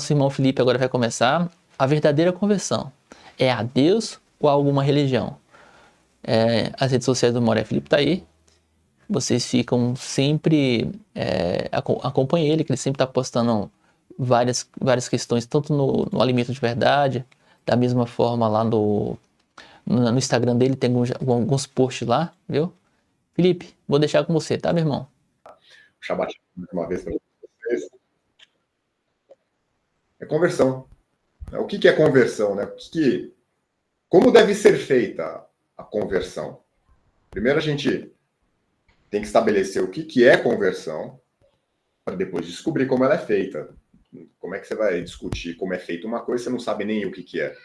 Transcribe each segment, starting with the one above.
Nosso irmão Felipe agora vai começar. A verdadeira conversão é a Deus ou a alguma religião? As redes sociais do Moré Felipe tá aí. Vocês ficam sempre... acompanhem ele, que ele sempre está postando várias questões, tanto no Alimento de Verdade, da mesma forma lá no Instagram dele, tem alguns posts lá, viu? Felipe, vou deixar com você, tá, meu irmão? Shabbat uma vez para vocês. É conversão. O que é conversão, né? Como deve ser feita a conversão? Primeiro a gente tem que estabelecer o que é conversão, para depois descobrir como ela é feita. Como é que você vai discutir como é feita uma coisa, você não sabe nem o que é.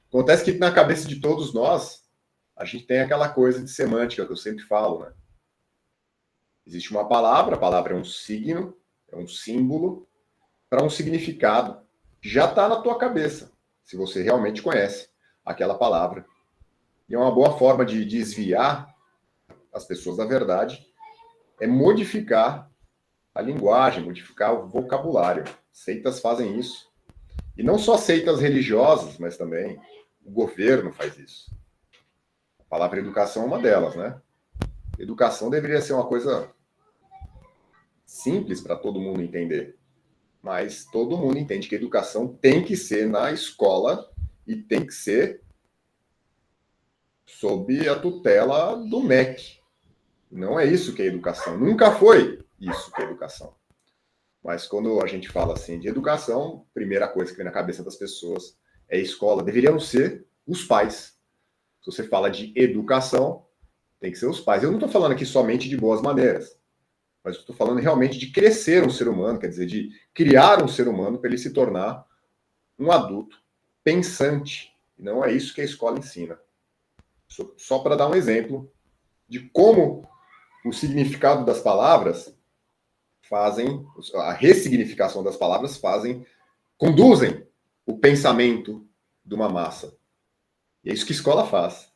Acontece que na cabeça de todos nós, a gente tem aquela coisa de semântica que eu sempre falo, né? Existe uma palavra, a palavra é um signo, é um símbolo, para um significado que já está na tua cabeça, se você realmente conhece aquela palavra. E é uma boa forma de desviar as pessoas da verdade é modificar a linguagem, modificar o vocabulário. Seitas fazem isso. E não só seitas religiosas, mas também o governo faz isso. A palavra educação é uma delas, né? Educação deveria ser uma coisa simples para todo mundo entender. Mas todo mundo entende que a educação tem que ser na escola e tem que ser sob a tutela do MEC. Não é isso que é educação. Nunca foi isso que é educação. Mas quando a gente fala assim de educação, a primeira coisa que vem na cabeça das pessoas é escola. Deveriam ser os pais. Se você fala de educação, tem que ser os pais. Eu não estou falando aqui somente de boas maneiras, mas estou falando realmente de crescer um ser humano, quer dizer, de criar um ser humano para ele se tornar um adulto pensante. Não é isso que a escola ensina. Só para dar um exemplo de como o significado das palavras fazem, a ressignificação das palavras conduzem o pensamento de uma massa. E é isso que escola faz.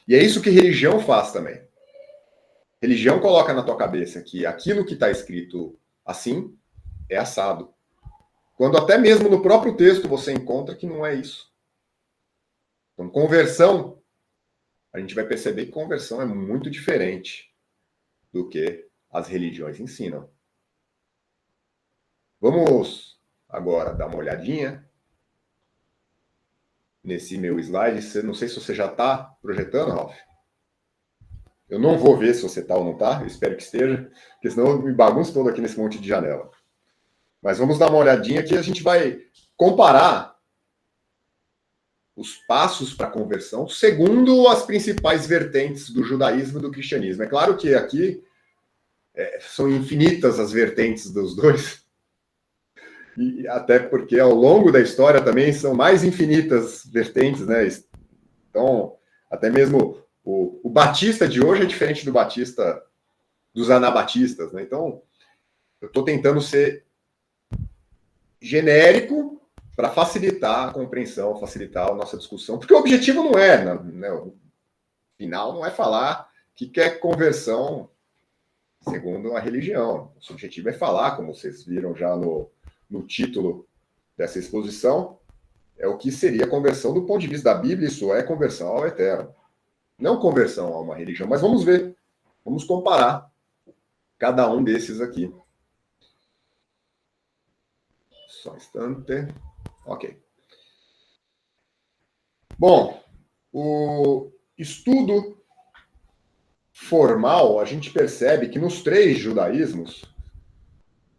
E é isso que religião faz também. Religião coloca na tua cabeça que aquilo que está escrito assim é assado. Quando até mesmo no próprio texto você encontra que não é isso. Então, conversão, a gente vai perceber que conversão é muito diferente do que as religiões ensinam. Vamos agora dar uma olhadinha nesse meu slide. Não sei se você já está projetando, Ralf. Eu não vou ver se você está ou não está. Eu espero que esteja, porque senão eu me bagunço todo aqui nesse monte de janela. Mas vamos dar uma olhadinha que a gente vai comparar os passos para a conversão segundo as principais vertentes do judaísmo e do cristianismo. É claro que aqui são infinitas as vertentes dos dois, e até porque ao longo da história também são mais infinitas vertentes, né? Então, até mesmo o Batista de hoje é diferente do Batista dos anabatistas, né? Então, eu estou tentando ser genérico para facilitar a compreensão, facilitar a nossa discussão, porque o objetivo não é, né, o final não é falar que é conversão segundo a religião. O objetivo é falar, como vocês viram já no título dessa exposição, é o que seria conversão do ponto de vista da Bíblia, isso é conversão ao eterno. Não conversão a uma religião, mas vamos ver, vamos comparar cada um desses aqui. Só um instante. Ok. Bom, o estudo formal, a gente percebe que nos três judaísmos,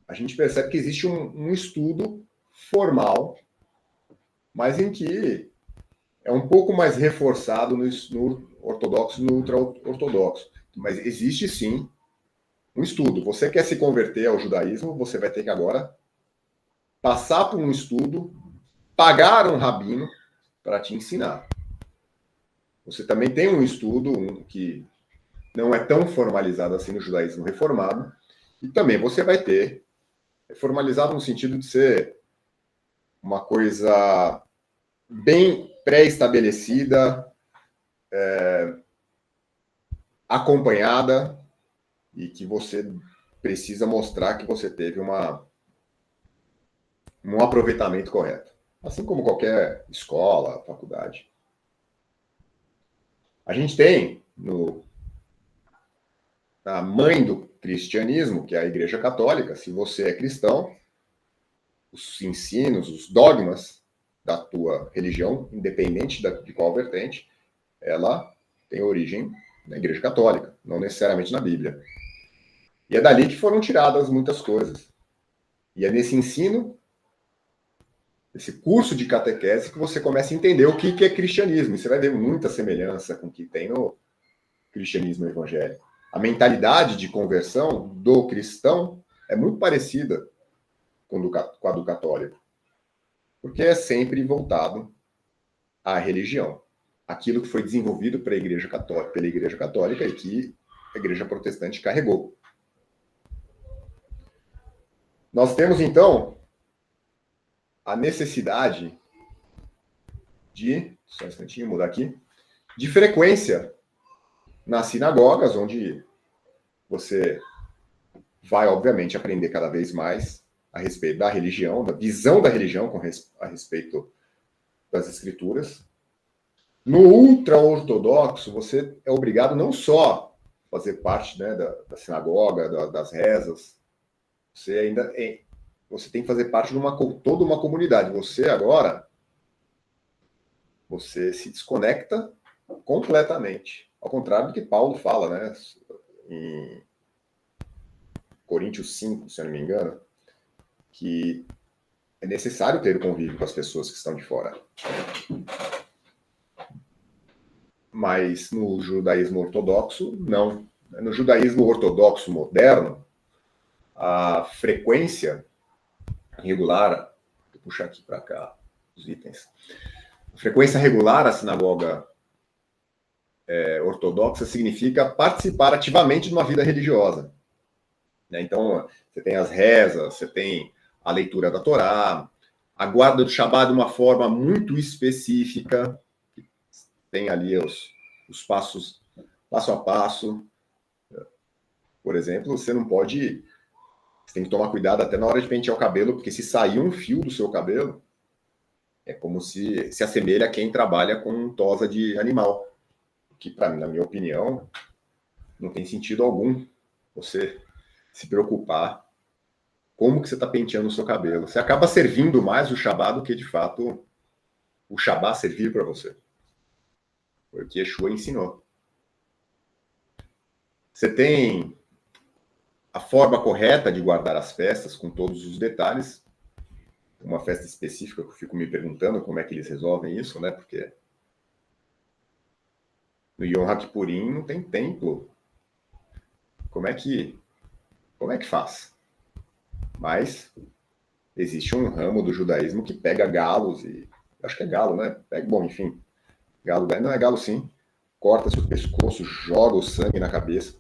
a gente percebe que existe um estudo formal, mas em que é um pouco mais reforçado no ortodoxo e no ultra-ortodoxo. Mas existe sim um estudo. Você quer se converter ao judaísmo, você vai ter que agora passar por um estudo, pagar um rabino para te ensinar. Você também tem um estudo que não é tão formalizado assim no judaísmo reformado, e também você vai ter formalizado no sentido de ser uma coisa bem pré-estabelecida, acompanhada, e que você precisa mostrar que você teve uma um aproveitamento correto. Assim como qualquer escola, faculdade. A gente tem a mãe do cristianismo, que é a Igreja Católica. Se você é cristão, os ensinos, os dogmas da tua religião, independente de qual vertente, ela tem origem na Igreja Católica, não necessariamente na Bíblia. E é dali que foram tiradas muitas coisas. E é nesse ensino, esse curso de catequese, que você começa a entender o que é cristianismo. E você vai ver muita semelhança com o que tem no cristianismo evangélico. A mentalidade de conversão do cristão é muito parecida com a do católico, porque é sempre voltado à religião. Aquilo que foi desenvolvido pela Igreja Católica e que a Igreja Protestante carregou. Nós temos, então, a necessidade de, só um instantinho, mudar aqui, de frequência nas sinagogas, onde você vai, obviamente, aprender cada vez mais a respeito da religião, da visão da religião a respeito das escrituras. No ultra-ortodoxo, você é obrigado não só a fazer parte, né, da sinagoga, das rezas, você tem que fazer parte de toda uma comunidade. Você agora, você se desconecta completamente. Ao contrário do que Paulo fala, né, em Coríntios 5, se eu não me engano, que é necessário ter o convívio com as pessoas que estão de fora. Mas no judaísmo ortodoxo, não. No judaísmo ortodoxo moderno, a frequência regular, vou puxar aqui para cá os itens, a frequência regular à sinagoga ortodoxa significa participar ativamente de uma vida religiosa. Então, você tem as rezas, você tem a leitura da Torá, a guarda do Shabat de uma forma muito específica, tem ali os passos, passo a passo. Por exemplo, você não pode... Você tem que tomar cuidado até na hora de pentear o cabelo, porque se sair um fio do seu cabelo, é como se assemelha a quem trabalha com tosa de animal. Que, para mim, na minha opinião, não tem sentido algum você se preocupar como que você está penteando o seu cabelo. Você acaba servindo mais o Shabat do que, de fato, o Shabat servir para você. Foi o que Yeshua ensinou. Você tem a forma correta de guardar as festas, com todos os detalhes. Uma festa específica que eu fico me perguntando como é que eles resolvem isso, né? Porque no Yom HaKippurim não tem templo. Como é que faz? Mas existe um ramo do judaísmo que pega galos e... Acho que é galo, né? Bom, enfim. Galo não é galo, sim. Corta-se o pescoço, joga o sangue na cabeça.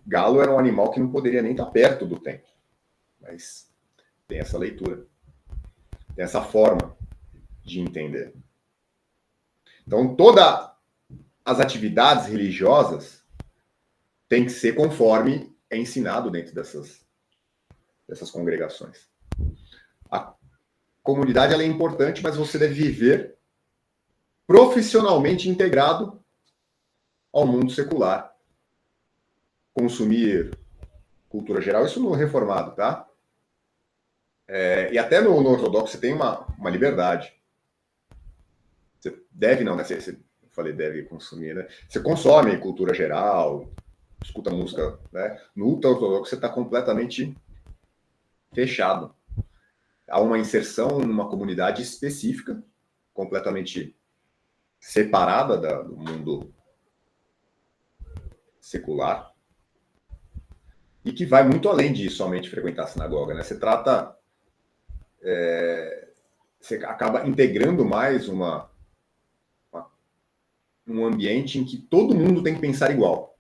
Galo era um animal que não poderia nem estar perto do templo. Mas tem essa leitura. Tem essa forma de entender. Então, todas as atividades religiosas têm que ser conforme é ensinado dentro dessas congregações. A comunidade ela é importante, mas você deve viver profissionalmente integrado ao mundo secular. Consumir cultura geral, isso no reformado, tá? E até no ortodoxo você tem uma liberdade. Você deve, não, né? Eu falei deve consumir, né? Você consome cultura geral, escuta música, né? No ultra-ortodoxo você está completamente fechado. Há uma inserção numa comunidade específica, completamente separada do mundo secular, e que vai muito além de somente frequentar a sinagoga, né? Você trata... você acaba integrando mais um ambiente em que todo mundo tem que pensar igual.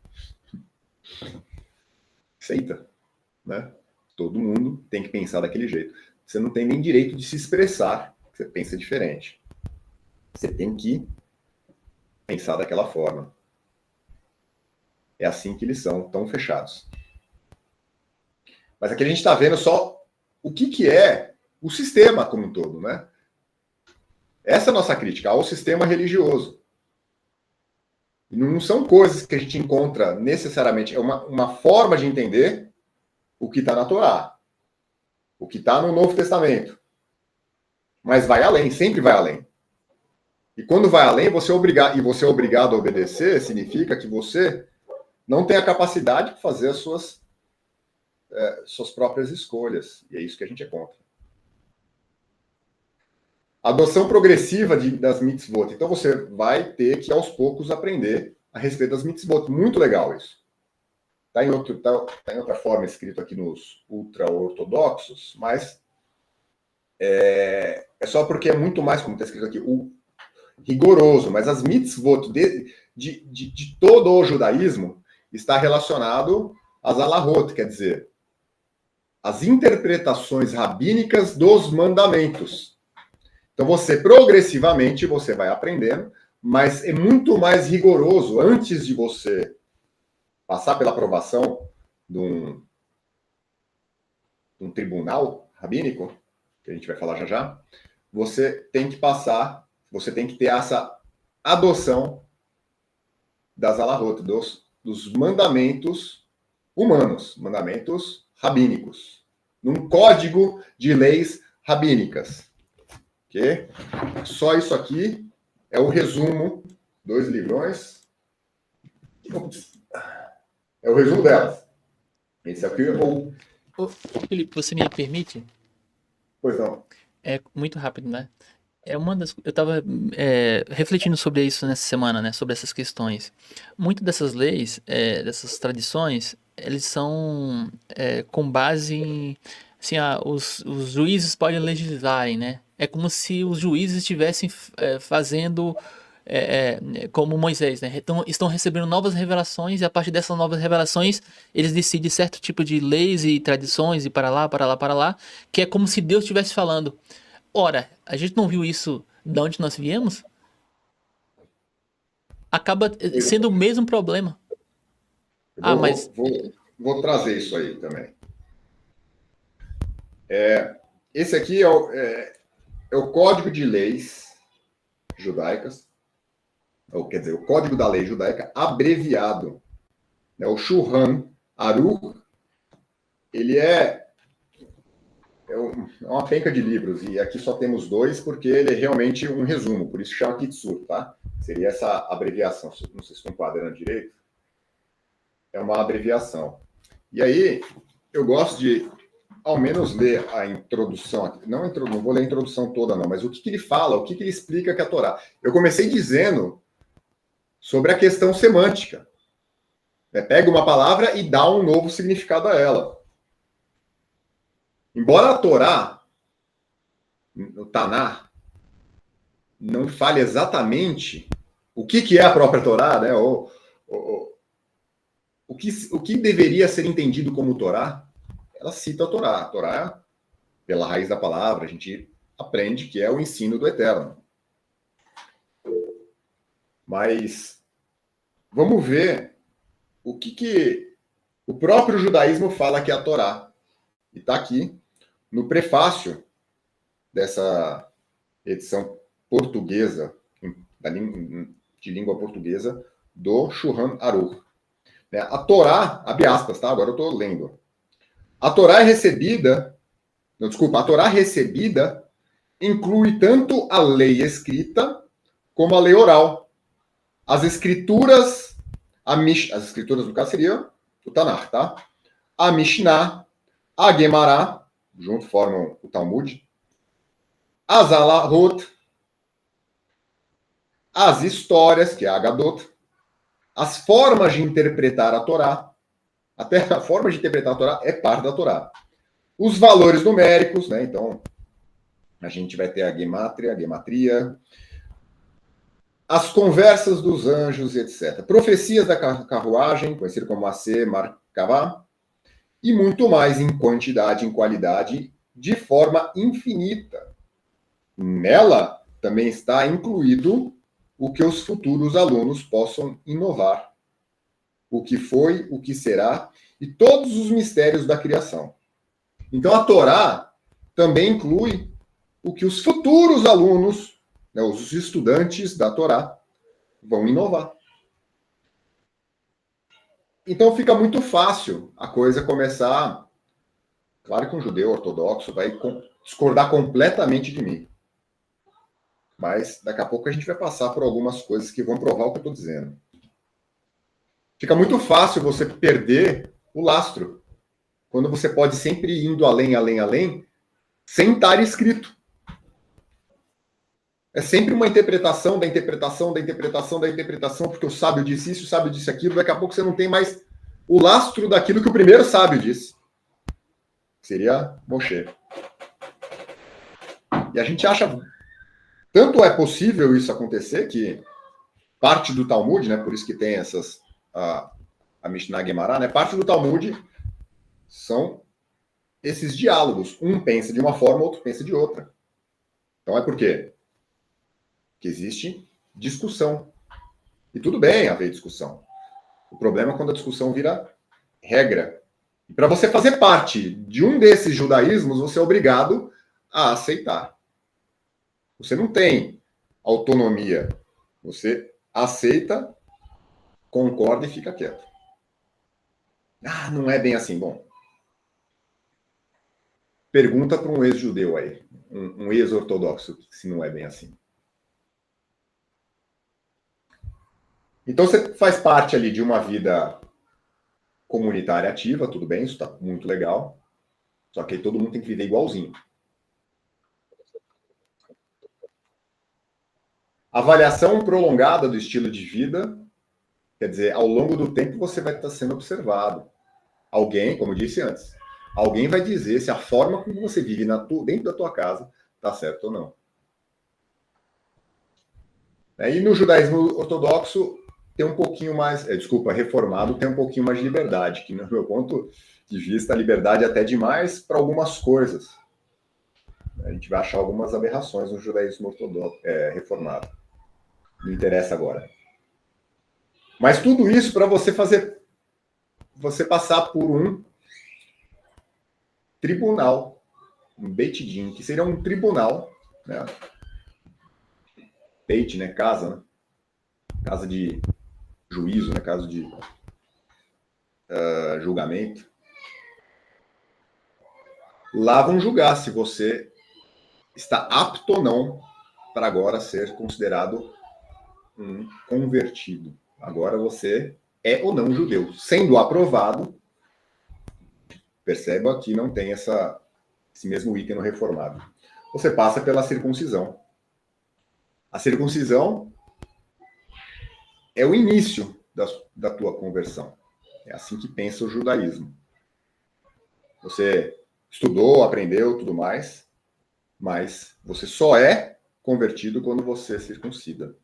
Aceita, né? Todo mundo tem que pensar daquele jeito. Você não tem nem direito de se expressar, você pensa diferente. Você tem que pensar daquela forma. É assim que eles são, tão fechados. Mas aqui a gente está vendo só o que é o sistema como um todo, né? Essa é a nossa crítica ao sistema religioso. Não são coisas que a gente encontra necessariamente, é uma forma de entender o que está na Torá, o que está no Novo Testamento. Mas vai além, sempre vai além. E quando vai além, você é obrigado a obedecer, significa que você não tem a capacidade de fazer as suas próprias escolhas. E é isso que a gente é contra. Adoção progressiva das mitzvot. Então você vai ter que, aos poucos, aprender a respeito das mitzvot. Muito legal isso. Está em outra forma escrito aqui nos ultra-ortodoxos, mas é só porque é muito mais, como está escrito aqui, o rigoroso. Mas as mitzvot de todo o judaísmo está relacionado às alahot, quer dizer, as interpretações rabínicas dos mandamentos. Então, progressivamente, você vai aprendendo, mas é muito mais rigoroso antes de você passar pela aprovação de um tribunal rabínico, que a gente vai falar já já, você tem que ter essa adoção das alahot, dos mandamentos humanos, mandamentos rabínicos, num código de leis rabínicas. Okay? Só isso aqui é o resumo, 2 livrões. É o resumo delas. Esse aqui Ô, Felipe, você me permite? Pois não. É muito rápido, né? Eu estava refletindo sobre isso nessa semana, né? Sobre essas questões. Muitas dessas leis, dessas tradições, eles são com base em... Assim, os juízes podem legislarem, né? É como se os juízes estivessem fazendo... como Moisés, né? Estão recebendo novas revelações e a partir dessas novas revelações eles decidem certo tipo de leis e tradições e para lá, que é como se Deus estivesse falando. Ora, a gente não viu isso de onde nós viemos? Acaba sendo o mesmo problema. Mas... Vou trazer isso aí também. Esse aqui é o Código de Leis Judaicas, ou quer dizer, o Código da Lei Judaica abreviado. O Shulchan Aruch, ele é uma penca de livros, e aqui só temos 2, porque ele é realmente um resumo, por isso chama Kitsur, tá? Seria essa abreviação, não sei se estou enquadrando direito. É uma abreviação. E aí, eu gosto de, ao menos, ler a introdução aqui. Não vou ler a introdução toda, não, mas o que ele fala, o que ele explica que é a Torá. Eu comecei dizendo sobre a questão semântica. Pega uma palavra e dá um novo significado a ela. Embora a Torá, no Taná, não fale exatamente o que é a própria Torá, né? O que deveria ser entendido como Torá, ela cita a Torá. A Torá, pela raiz da palavra, a gente aprende que é o ensino do Eterno. Mas vamos ver o que o próprio judaísmo fala que é a Torá. E está aqui no prefácio dessa edição portuguesa, de língua portuguesa, do Shulchan Aruch. A Torá, abre aspas, tá? Agora eu estou lendo. A Torá recebida inclui tanto a lei escrita como a lei oral. As escrituras no caso seriam o Tanakh, tá? A Mishnah, a Gemara, junto formam o Talmud, as Alahot, as histórias, que é a Agadot, as formas de interpretar a Torá, até a forma de interpretar a Torá é parte da Torá. Os valores numéricos, né? Então, a gente vai ter a gematria, as conversas dos anjos, etc. Profecias da carruagem, conhecido como Aseh Markavá, e muito mais em quantidade, em qualidade, de forma infinita. Nela também está incluído o que os futuros alunos possam inovar, o que foi, o que será, e todos os mistérios da criação. Então, a Torá também inclui o que os futuros alunos, né, os estudantes da Torá, vão inovar. Então fica muito fácil a coisa começar. Claro que um judeu ortodoxo vai discordar completamente de mim. Mas daqui a pouco a gente vai passar por algumas coisas que vão provar o que eu estou dizendo. Fica muito fácil você perder o lastro. Quando você pode sempre ir indo além, além, além, sem estar escrito. É sempre uma interpretação da interpretação, da interpretação, da interpretação, porque o sábio disse isso, o sábio disse aquilo, daqui a pouco você não tem mais o lastro daquilo que o primeiro sábio disse. Seria Moshe. E a gente acha, tanto é possível isso acontecer, que parte do Talmud, né, por isso que tem essas, a Mishnah Gemara, né, parte do Talmud são esses diálogos. Um pensa de uma forma, outro pensa de outra. Então é por quê? Que existe discussão. E tudo bem haver discussão. O problema é quando a discussão vira regra. E para você fazer parte de um desses judaísmos, você é obrigado a aceitar. Você não tem autonomia. Você aceita, concorda e fica quieto. Ah, não é bem assim. Bom, pergunta para um ex-judeu aí, um ex-ortodoxo, se não é bem assim. Então você faz parte ali de uma vida comunitária ativa, tudo bem, isso está muito legal. Só que aí todo mundo tem que viver igualzinho. Avaliação prolongada do estilo de vida, quer dizer, ao longo do tempo você vai estar sendo observado. Alguém, como eu disse antes, alguém vai dizer se a forma como você vive dentro da tua casa está certo ou não. E no judaísmo ortodoxo tem um pouquinho mais, reformado tem um pouquinho mais de liberdade, que no meu ponto de vista a liberdade é até demais para algumas coisas. A gente vai achar algumas aberrações no judaísmo ortodoxo reformado. Não interessa agora. Mas tudo isso para você passar por um tribunal, um Beit Din, que seria um tribunal, né? Beit, né? Casa, né? Casa de juízo, né? Casa de julgamento. Lá vão julgar se você está apto ou não para agora ser considerado um convertido. Agora você é ou não judeu. Sendo aprovado, perceba que não tem esse mesmo item no reformado. Você passa pela circuncisão. A circuncisão é o início da tua conversão. É assim que pensa o judaísmo. Você estudou, aprendeu, tudo mais, mas você só é convertido quando você circuncida.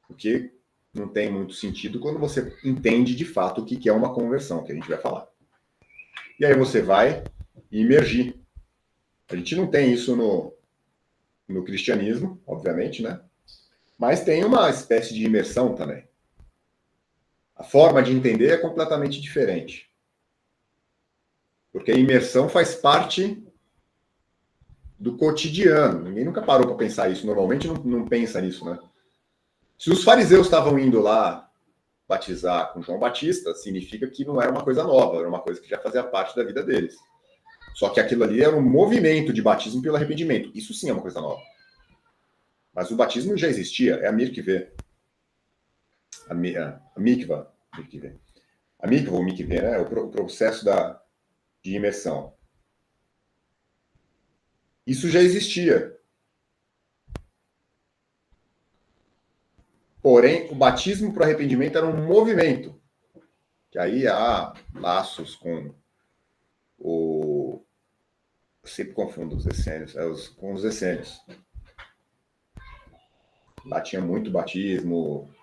Porque não tem muito sentido quando você entende de fato o que é uma conversão, que a gente vai falar. E aí você vai imergir. A gente não tem isso no cristianismo, obviamente, né? Mas tem uma espécie de imersão também. A forma de entender é completamente diferente. Porque a imersão faz parte do cotidiano. Ninguém nunca parou para pensar isso. Normalmente não pensa nisso, né? Se os fariseus estavam indo lá batizar com João Batista, significa que não era uma coisa nova, era uma coisa que já fazia parte da vida deles. Só que aquilo ali era um movimento de batismo pelo arrependimento. Isso sim é uma coisa nova. Mas o batismo já existia, é a mikveh. A mikvah. A mikvah ou mikveh, né? É o processo de imersão. Isso já existia. Porém, o batismo para o arrependimento era um movimento. Que aí há laços com o... Eu sempre confundo os essênios. Com os essênios. Lá tinha muito batismo.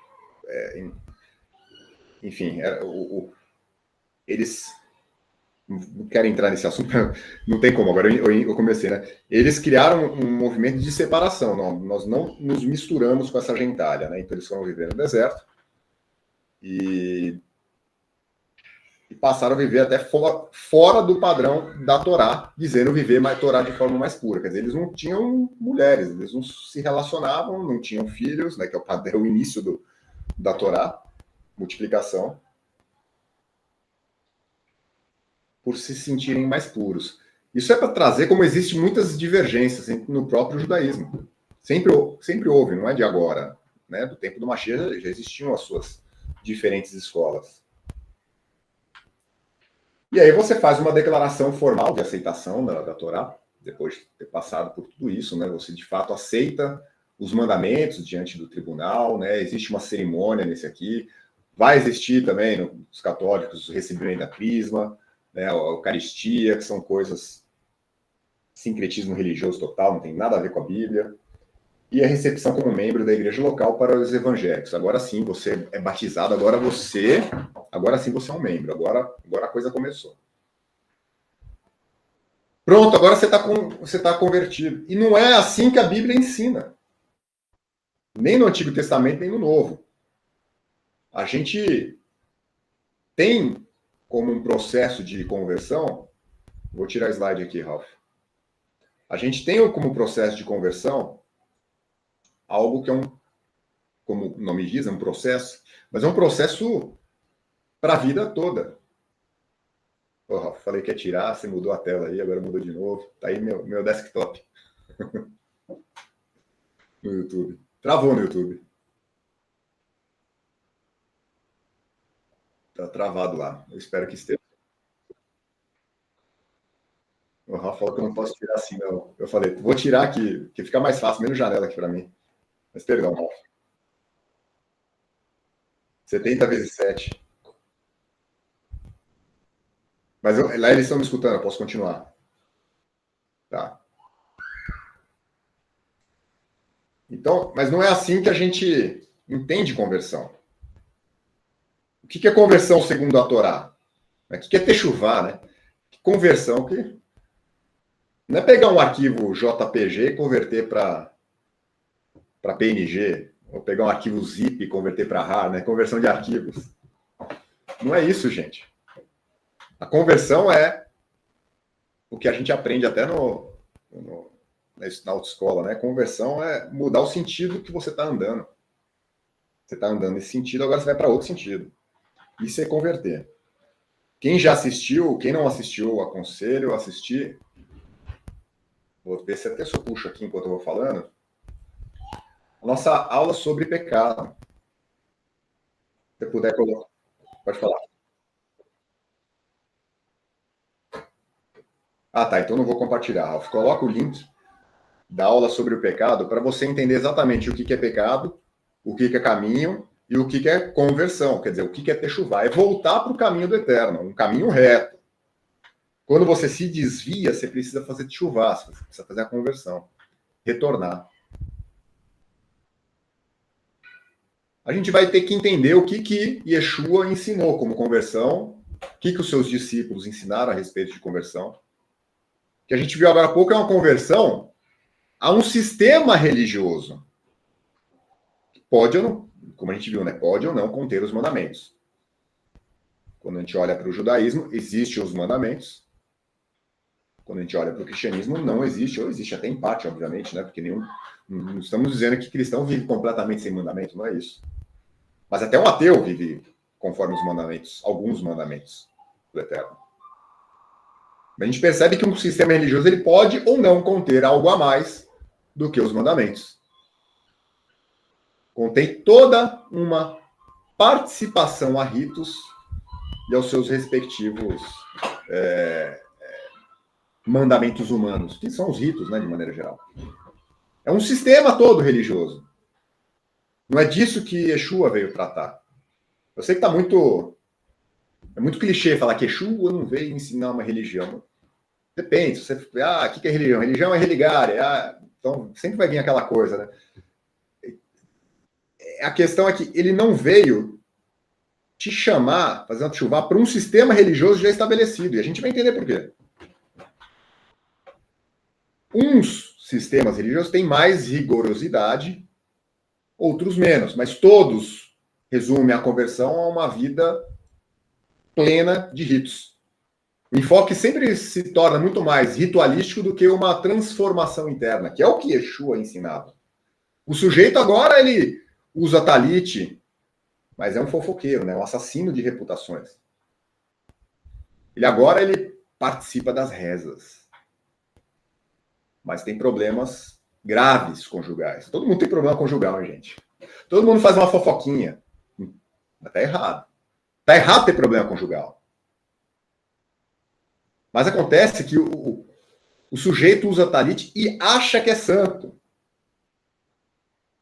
Enfim, eles... Não quero entrar nesse assunto, não tem como, agora eu comecei, né? Eles criaram um movimento de separação, nós não nos misturamos com essa gentalha, né? Então eles foram viver no deserto e e passaram a viver até fora do padrão da Torá, dizendo viver mais Torá de forma mais pura. Quer dizer, eles não tinham mulheres, eles não se relacionavam, não tinham filhos, né, que é o início da Torá, multiplicação, por se sentirem mais puros. Isso é para trazer como existem muitas divergências no próprio judaísmo. Sempre houve, não é de agora. Né? Do tempo do Mashiach já existiam as suas diferentes escolas. E aí você faz uma declaração formal de aceitação da Torá, depois de ter passado por tudo isso, né? Você de fato aceita os mandamentos diante do tribunal, né? Existe uma cerimônia nesse aqui. Vai existir também nos católicos o recebimento da crisma, né? A Eucaristia, que são coisas sincretismo religioso total, não tem nada a ver com a Bíblia. E a recepção como membro da igreja local para os evangélicos. Agora sim, você é batizado, agora sim você é um membro, agora a coisa começou. Pronto, agora você tá convertido. E não é assim que a Bíblia ensina. Nem no Antigo Testamento, nem no Novo. A gente tem como um processo de conversão, vou tirar o slide aqui, Ralf. A gente tem como processo de conversão algo que é como o nome diz, é um processo, mas é um processo para a vida toda. Oh, falei que ia tirar, você mudou a tela aí, agora mudou de novo. Tá aí meu desktop. No YouTube. Travou no YouTube. Tá travado lá. Eu espero que esteja. O Rafa falou que eu não posso tirar assim, não. Eu falei, vou tirar aqui, que fica mais fácil, menos janela aqui para mim. Mas perdão, Rafa. 70 vezes 7. Mas lá eles estão me escutando, eu posso continuar. Tá. Então, mas não é assim que a gente entende conversão. O que é conversão segundo a Torá? O que é techuvá, né? Conversão que não é pegar um arquivo JPG e converter para PNG, ou pegar um arquivo zip e converter para RAR, né? Conversão de arquivos. Não é isso, gente. A conversão é o que a gente aprende até na autoescola, né? Conversão é mudar o sentido que você está andando. Você está andando nesse sentido, agora você vai para outro sentido. Isso é converter. Quem já assistiu, quem não assistiu, aconselho a assistir. Vou ver se até eu puxo aqui enquanto eu vou falando. A nossa aula sobre pecado. Se você puder colocar. Pode falar. Ah, tá. Então não vou compartilhar, Ralf. Coloca o link da aula sobre o pecado para você entender exatamente o que é pecado, o que é caminho e o que é conversão. Quer dizer, o que é techuvá. É voltar para o caminho do eterno, um caminho reto. Quando você se desvia, você precisa fazer techuvá, você precisa fazer a conversão. Retornar. A gente vai ter que entender o que Yeshua ensinou como conversão, o que os seus discípulos ensinaram a respeito de conversão. O que a gente viu agora há pouco é uma conversão a um sistema religioso. Pode ou não, como a gente viu, né? Pode ou não conter os mandamentos. Quando a gente olha para o judaísmo, existem os mandamentos. Quando a gente olha para o cristianismo, não existe, ou existe até empate, obviamente, né? Porque não estamos dizendo que cristão vive completamente sem mandamento, não é isso. Mas até um ateu vive conforme os mandamentos, alguns mandamentos do Eterno. A gente percebe que um sistema religioso ele pode ou não conter algo a mais do que os mandamentos. Contém toda uma participação a ritos e aos seus respectivos mandamentos humanos, que são os ritos, né, de maneira geral. É um sistema todo religioso. Não é disso que Yeshua veio tratar. Eu sei que é muito clichê falar que Yeshua não veio ensinar uma religião. Depende. Você, o que é religião? Religião é religar. Então, sempre vai vir aquela coisa, né? A questão é que ele não veio te chamar, fazer uma chuva para um sistema religioso já estabelecido. E a gente vai entender por quê. Uns sistemas religiosos têm mais rigorosidade, outros menos, mas todos resumem a conversão a uma vida plena de ritos. O enfoque sempre se torna muito mais ritualístico do que uma transformação interna, que é o que Yeshua ensinava. O sujeito agora, ele usa talit, mas é um fofoqueiro, né? Um assassino de reputações. Ele participa das rezas, mas tem problemas graves conjugais. Todo mundo tem problema conjugal, gente. Todo mundo faz uma fofoquinha. Mas tá errado. Tá errado ter problema conjugal. Mas acontece que o sujeito usa talit e acha que é santo.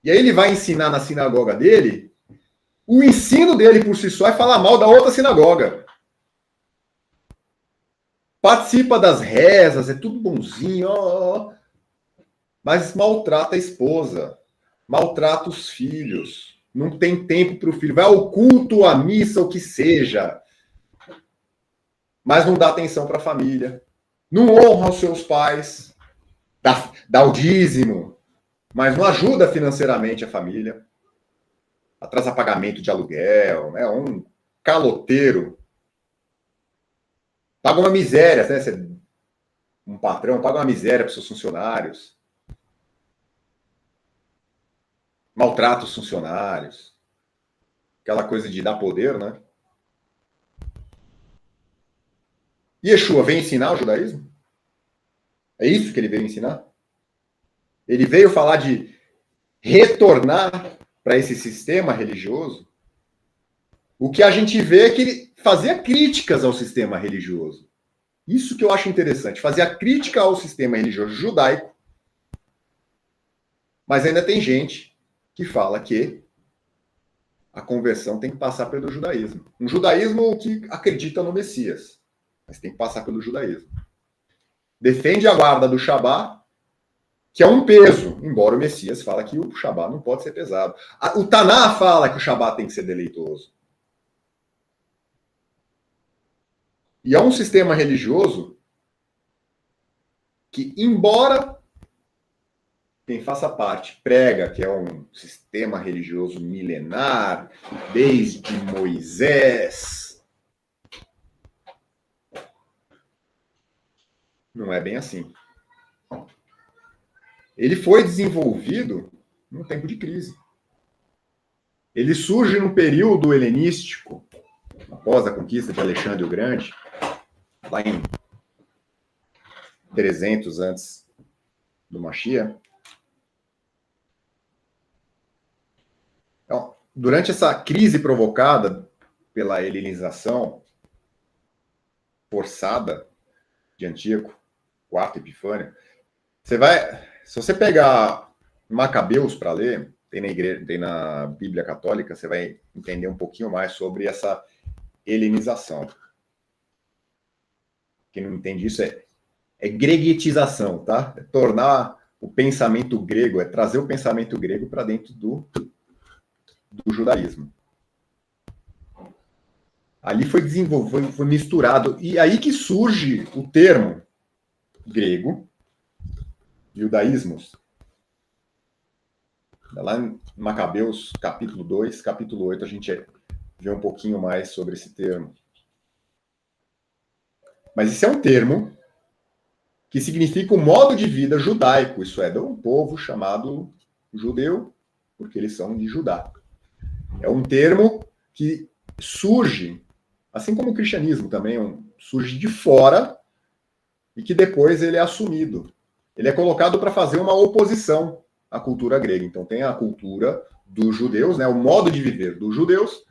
E aí ele vai ensinar na sinagoga dele, o ensino dele por si só é falar mal da outra sinagoga. Participa das rezas, é tudo bonzinho, mas maltrata a esposa, maltrata os filhos, não tem tempo para o filho, vai ao culto, à missa, o que seja, mas não dá atenção para a família, não honra os seus pais, dá o dízimo, mas não ajuda financeiramente a família, atrasa pagamento de aluguel, é um caloteiro, paga uma miséria, né? Um patrão paga uma miséria para os seus funcionários, maltrata os funcionários, aquela coisa de dar poder, né? Yeshua vem ensinar o judaísmo? É isso que ele veio ensinar? Ele veio falar de retornar para esse sistema religioso? O que a gente vê é que ele fazia críticas ao sistema religioso. Isso que eu acho interessante, fazia crítica ao sistema religioso judaico, mas ainda tem gente que fala que a conversão tem que passar pelo judaísmo. Um judaísmo que acredita no Messias, mas tem que passar pelo judaísmo. Defende a guarda do Shabá, que é um peso, embora o Messias fala que o Shabá não pode ser pesado. O Taná fala que o Shabá tem que ser deleitoso. E é um sistema religioso que, embora quem faça parte prega que é um sistema religioso milenar, desde Moisés, não é bem assim. Ele foi desenvolvido num tempo de crise. Ele surge num período helenístico, após a conquista de Alexandre o Grande, lá em 300 antes do Mashiach. Então, durante essa crise provocada pela helenização forçada de Antíoco, quarto Epifânio, se você pegar Macabeus para ler, tem na Bíblia Católica, você vai entender um pouquinho mais sobre essa helenização. Quem não entende isso é greguetização, tá? É tornar o pensamento grego, é trazer o pensamento grego para dentro do judaísmo. Ali foi desenvolvido, foi misturado, e aí que surge o termo grego, judaísmos. Lá em Macabeus, capítulo 2, capítulo 8, a gente vê um pouquinho mais sobre esse termo. Mas esse é um termo que significa o modo de vida judaico, isso é, de um povo chamado judeu, porque eles são de Judá. É um termo que surge, assim como o cristianismo também, surge de fora e que depois ele é assumido. Ele é colocado para fazer uma oposição à cultura grega. Então tem a cultura dos judeus, né, o modo de viver dos judeus,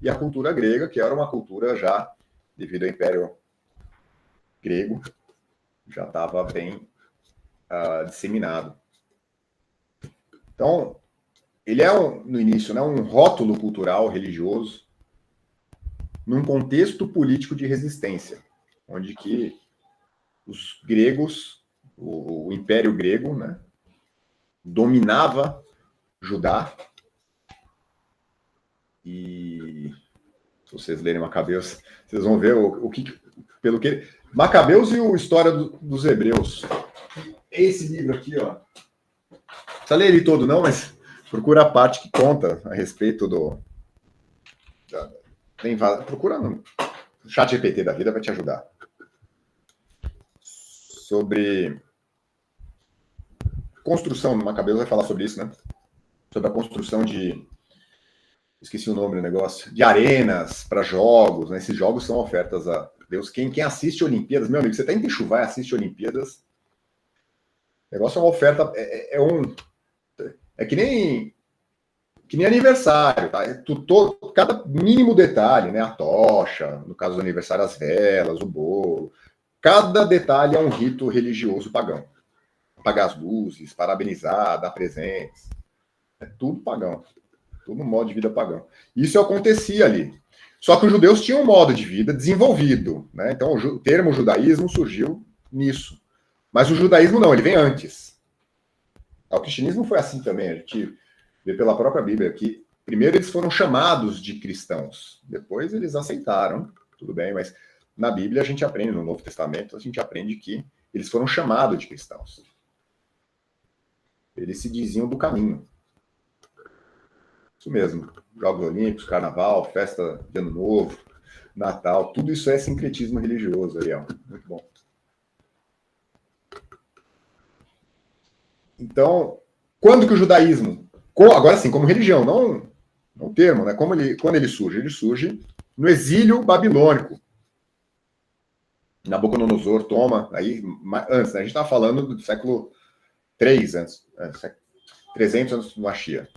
e a cultura grega, que era uma cultura já, devido ao Império Grego, já estava bem disseminado. Então, ele é, no início, né, um rótulo cultural religioso num contexto político de resistência, onde que os gregos, o Império Grego, né, dominava Judá. E se vocês lerem Macabeus, vocês vão ver pelo que Macabeus e a história dos hebreus. Esse livro aqui, ó. Não precisa ler ele todo não, mas procura a parte que conta a respeito do procura não. O chat GPT da vida vai te ajudar. Sobre construção, o Macabeus vai falar sobre isso, né? Sobre a construção de... Esqueci o nome do negócio. De arenas para jogos, né? Esses jogos são ofertas a Deus. Quem assiste Olimpíadas, meu amigo, você está em Techuvá e assiste Olimpíadas, o negócio é uma oferta, é que nem aniversário, tá? Cada mínimo detalhe, né? A tocha, no caso do aniversário, as velas, o bolo. Cada detalhe é um rito religioso pagão. Apagar as luzes, parabenizar, dar presentes. É tudo pagão. Tudo um modo de vida pagão. Isso acontecia ali. Só que os judeus tinham um modo de vida desenvolvido, né? Então o termo judaísmo surgiu nisso. Mas o judaísmo não, ele vem antes. O cristianismo foi assim também. A gente vê pela própria Bíblia que primeiro eles foram chamados de cristãos. Depois eles aceitaram, tudo bem, mas na Bíblia a gente aprende, no Novo Testamento, a gente aprende que eles foram chamados de cristãos. Eles se diziam do caminho. Isso mesmo. Jogos Olímpicos, Carnaval, festa de Ano Novo, Natal, tudo isso é sincretismo religioso, Ariel. Muito bom. Então, quando que o judaísmo, agora sim, como religião, não o termo, né? Quando ele surge? Ele surge no exílio babilônico. Nabucodonosor toma, aí, antes, né? A gente estava falando do século 3 antes, 300 antes do Mashiach.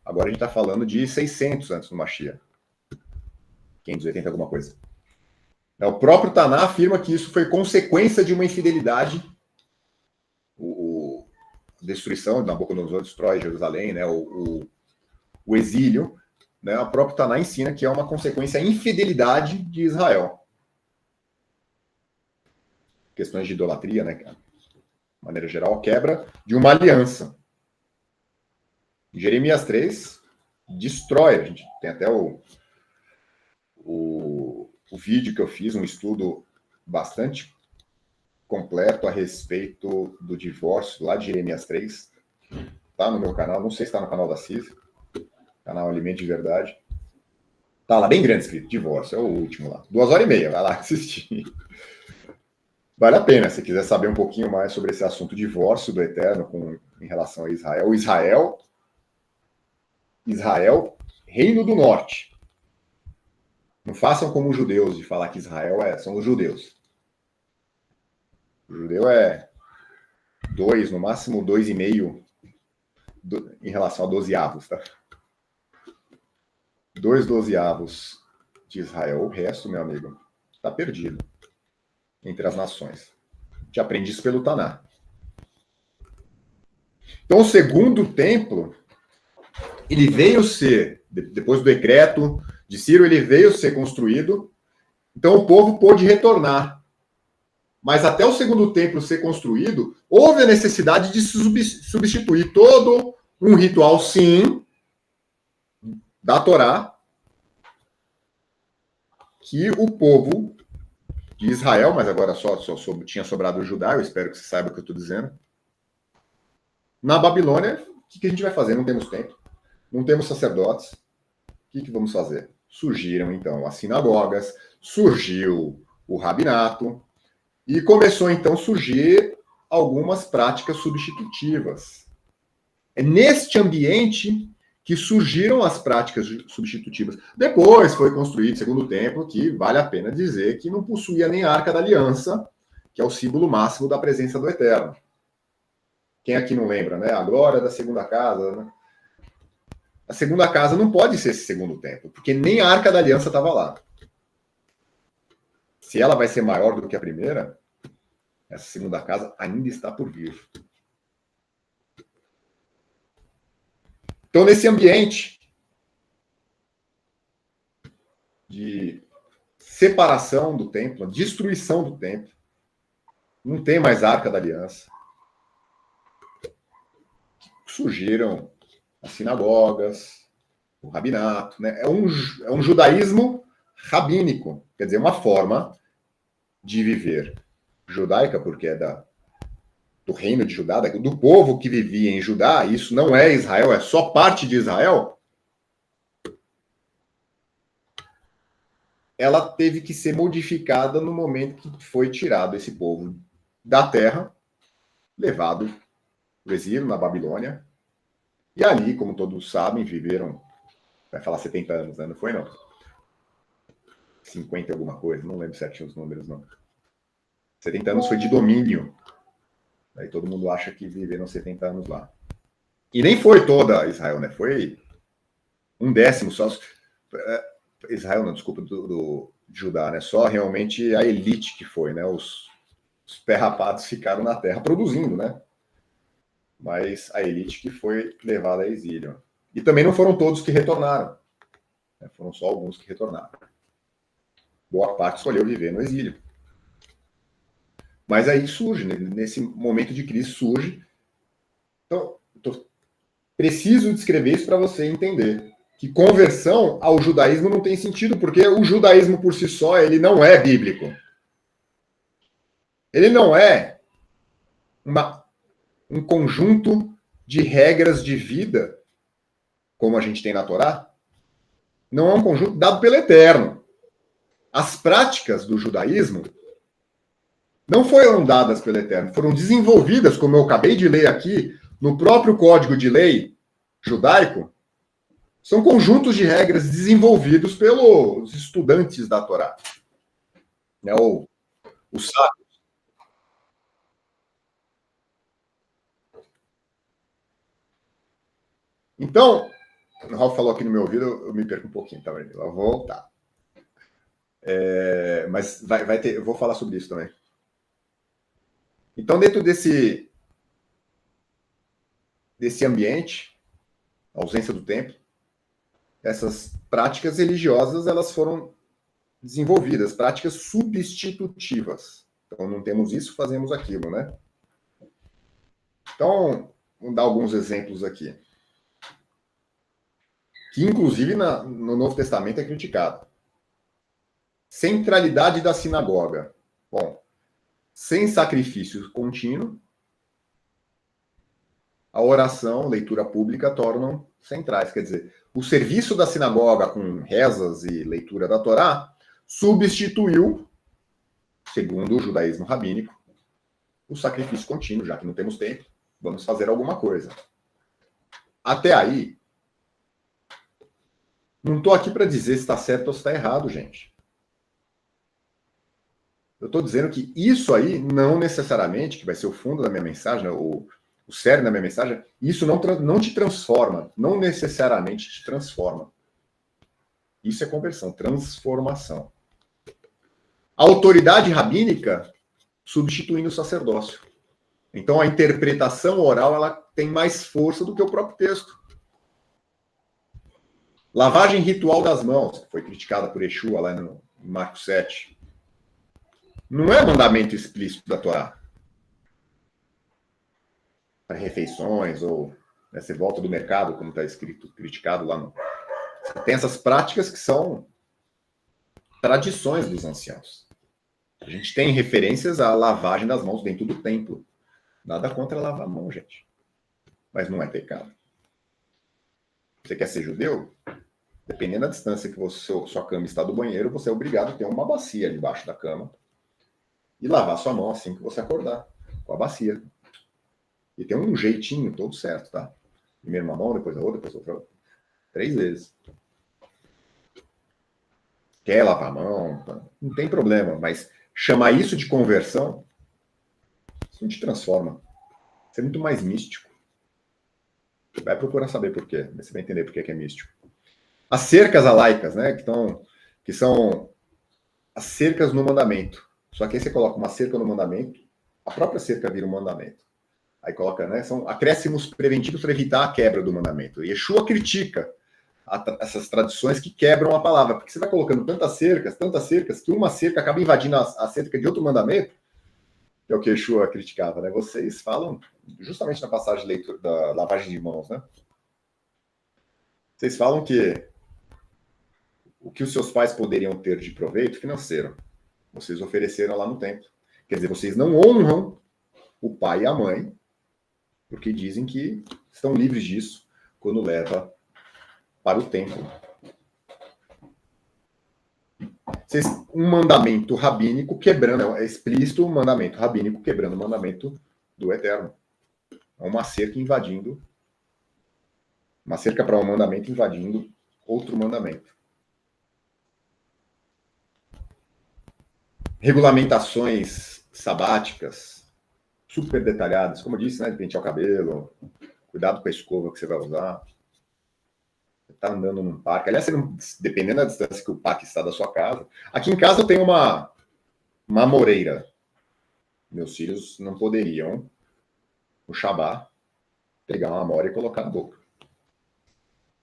Agora a gente está falando de 600 antes do Mashiach. 580 alguma coisa. O próprio Taná afirma que isso foi consequência de uma infidelidade. A destruição de Nabucodonosor destrói Jerusalém, né? O exílio. Né? O próprio Taná ensina que é uma consequência da infidelidade de Israel. Questões de idolatria, né? De maneira geral, a quebra de uma aliança. Jeremias 3 destrói. A gente tem até o vídeo que eu fiz, um estudo bastante completo a respeito do divórcio lá de Jeremias 3. Está no meu canal, não sei se está no canal da CIS, canal Alimento de Verdade. Está lá bem grande escrito, divórcio, é o último lá. 2h30, vai lá assistir. Vale a pena, se quiser saber um pouquinho mais sobre esse assunto divórcio do Eterno em relação a Israel. Israel, Reino do Norte. Não façam como os judeus de falar que Israel são os judeus. O judeu é 2, no máximo 2,5 em relação a 12avos, tá? 2 12avos de Israel. O resto, meu amigo, está perdido entre as nações. A gente aprende isso pelo Taná. Então, o segundo templo, ele veio ser, depois do decreto de Ciro, ele veio ser construído. Então, o povo pôde retornar. Mas até o segundo templo ser construído, houve a necessidade de substituir todo um ritual, sim, da Torá, que o povo de Israel, mas agora só tinha sobrado o Judá, eu espero que você saiba o que eu estou dizendo. Na Babilônia, o que a gente vai fazer? Não temos templo, não temos sacerdotes. O que vamos fazer? Surgiram, então, as sinagogas, surgiu o rabinato, e começou, então, a surgir algumas práticas substitutivas. É neste ambiente que surgiram as práticas substitutivas. Depois foi construído o segundo templo, que vale a pena dizer que não possuía nem a Arca da Aliança, que é o símbolo máximo da presença do Eterno. Quem aqui não lembra, né? A glória da segunda casa, né? A segunda casa não pode ser esse segundo templo, porque nem a Arca da Aliança estava lá. Se ela vai ser maior do que a primeira, essa segunda casa ainda está por vir. Então, nesse ambiente de separação do templo, destruição do templo, não tem mais a Arca da Aliança. Surgiram as sinagogas, o rabinato, né? É um judaísmo rabínico, quer dizer, uma forma de viver judaica, porque é do reino de Judá, do povo que vivia em Judá. Isso não é Israel, é só parte de Israel. ela teve que ser modificada no momento que foi tirado esse povo da terra, levado ao exílio na Babilônia, e ali, como todos sabem, viveram, vai falar 70 anos, né? Não foi, não? 50 alguma coisa, não lembro certinho os números, não. 70 anos foi de domínio. Aí todo mundo acha que viveram 70 anos lá. E nem foi toda Israel, né? Foi um décimo só. Israel, não, desculpa, do Judá, né? Só realmente a elite que foi, né? Os pé-rapados ficaram na terra produzindo, né? Mas a elite que foi levada a exílio. E também não foram todos que retornaram. Né? Foram só alguns que retornaram. Boa parte escolheu viver no exílio. Mas aí surge, né? Nesse momento de crise surge. Então, preciso descrever isso para você entender que conversão ao judaísmo não tem sentido, porque o judaísmo por si só ele não é bíblico. Ele não é um conjunto de regras de vida, como a gente tem na Torá. Não é um conjunto dado pelo Eterno. As práticas do judaísmo não foram dadas pelo Eterno, foram desenvolvidas, como eu acabei de ler aqui, no próprio Código de Lei judaico. São conjuntos de regras desenvolvidos pelos estudantes da Torá, né, ou os sábios. Então, o Ralf falou aqui no meu ouvido, eu me perco um pouquinho, tá vendo? Eu vou voltar. Mas vai ter, eu vou falar sobre isso também. Então, dentro desse ambiente, a ausência do templo, essas práticas religiosas elas foram desenvolvidas, práticas substitutivas. Então, não temos isso, fazemos aquilo, né? Então, vamos dar alguns exemplos aqui. Que, inclusive, no Novo Testamento é criticado. Centralidade da sinagoga. Bom, sem sacrifício contínuo, a oração, leitura pública tornam centrais. Quer dizer, o serviço da sinagoga com rezas e leitura da Torá substituiu, segundo o judaísmo rabínico, o sacrifício contínuo, já que não temos tempo, vamos fazer alguma coisa. Até aí, não estou aqui para dizer se está certo ou se está errado, gente. Eu estou dizendo que isso aí não necessariamente, que vai ser o fundo da minha mensagem, o cerne da minha mensagem, isso não te transforma, não necessariamente te transforma. Isso é conversão, transformação. A autoridade rabínica substituindo o sacerdócio. Então a interpretação oral ela tem mais força do que o próprio texto. Lavagem ritual das mãos, que foi criticada por Yeshua lá no Marcos 7. Não é mandamento explícito da Torá. Para refeições, ou né, você volta do mercado, como está escrito, criticado lá no... Tem essas práticas que são tradições dos anciãos. A gente tem referências à lavagem das mãos dentro do templo. Nada contra lavar a mão, gente. Mas não é pecado. Você quer ser judeu? Dependendo da distância que sua cama está do banheiro, você é obrigado a ter uma bacia debaixo da cama e lavar sua mão assim que você acordar, com a bacia. E tem um jeitinho todo certo, tá? Primeiro uma mão, depois a outra, depois a outra. 3 vezes. Quer lavar a mão? Não tem problema, mas chamar isso de conversão, isso não te transforma. Isso é muito mais místico. Vai procurar saber por quê. Você vai entender por que é místico. As cercas alaicas, né? Que são as cercas no mandamento. Só que aí você coloca uma cerca no mandamento, a própria cerca vira um mandamento. Aí coloca, né? São acréscimos preventivos para evitar a quebra do mandamento. E Yeshua critica essas tradições que quebram a palavra, porque você vai colocando tantas cercas, que uma cerca acaba invadindo a cerca de outro mandamento, que é o que Yeshua criticava, né? Vocês falam, justamente na passagem de leitura da lavagem de mãos, né? Vocês falam que o que os seus pais poderiam ter de proveito financeiro, vocês ofereceram lá no templo. Quer dizer, vocês não honram o pai e a mãe, porque dizem que estão livres disso quando leva para o templo. Um mandamento rabínico quebrando, é explícito um mandamento rabínico quebrando o mandamento do Eterno. É uma cerca invadindo, uma cerca para um mandamento invadindo outro mandamento. Regulamentações sabáticas, super detalhadas, como eu disse, né, de pentear o cabelo, cuidado com a escova que você vai usar. Você está andando num parque, aliás, dependendo da distância que o parque está da sua casa. Aqui em casa eu tenho uma moreira. Meus filhos não poderiam, no Shabá, pegar uma amora e colocar na boca.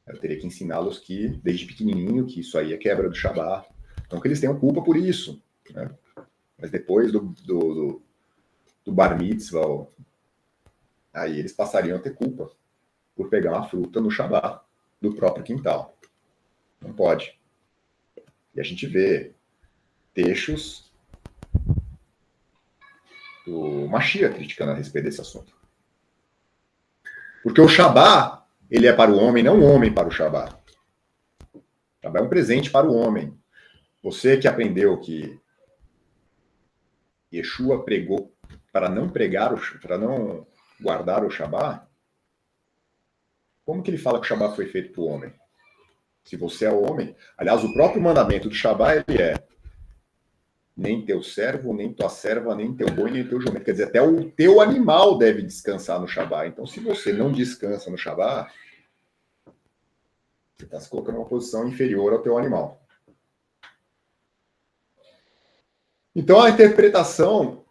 Eu teria que ensiná-los que, desde pequenininho, que isso aí é quebra do Shabá. Não que eles tenham culpa por isso, né? Mas depois do bar mitzvah, aí eles passariam a ter culpa por pegar uma fruta no Shabá do próprio quintal. Não pode. E a gente vê textos do Mashiach criticando a respeito desse assunto. Porque o Shabá, ele é para o homem, não o homem para o Shabá. O Shabá é um presente para o homem. Você que aprendeu que Yeshua pregou para não guardar o Shabá, como que ele fala que o Shabá foi feito para o homem? Se você é o homem, aliás, o próprio mandamento do Shabá, ele é nem teu servo, nem tua serva, nem teu boi, nem teu jumento. Quer dizer, até o teu animal deve descansar no Shabá. Então, se você não descansa no Shabá, você está se colocando em uma posição inferior ao teu animal. Então, a interpretação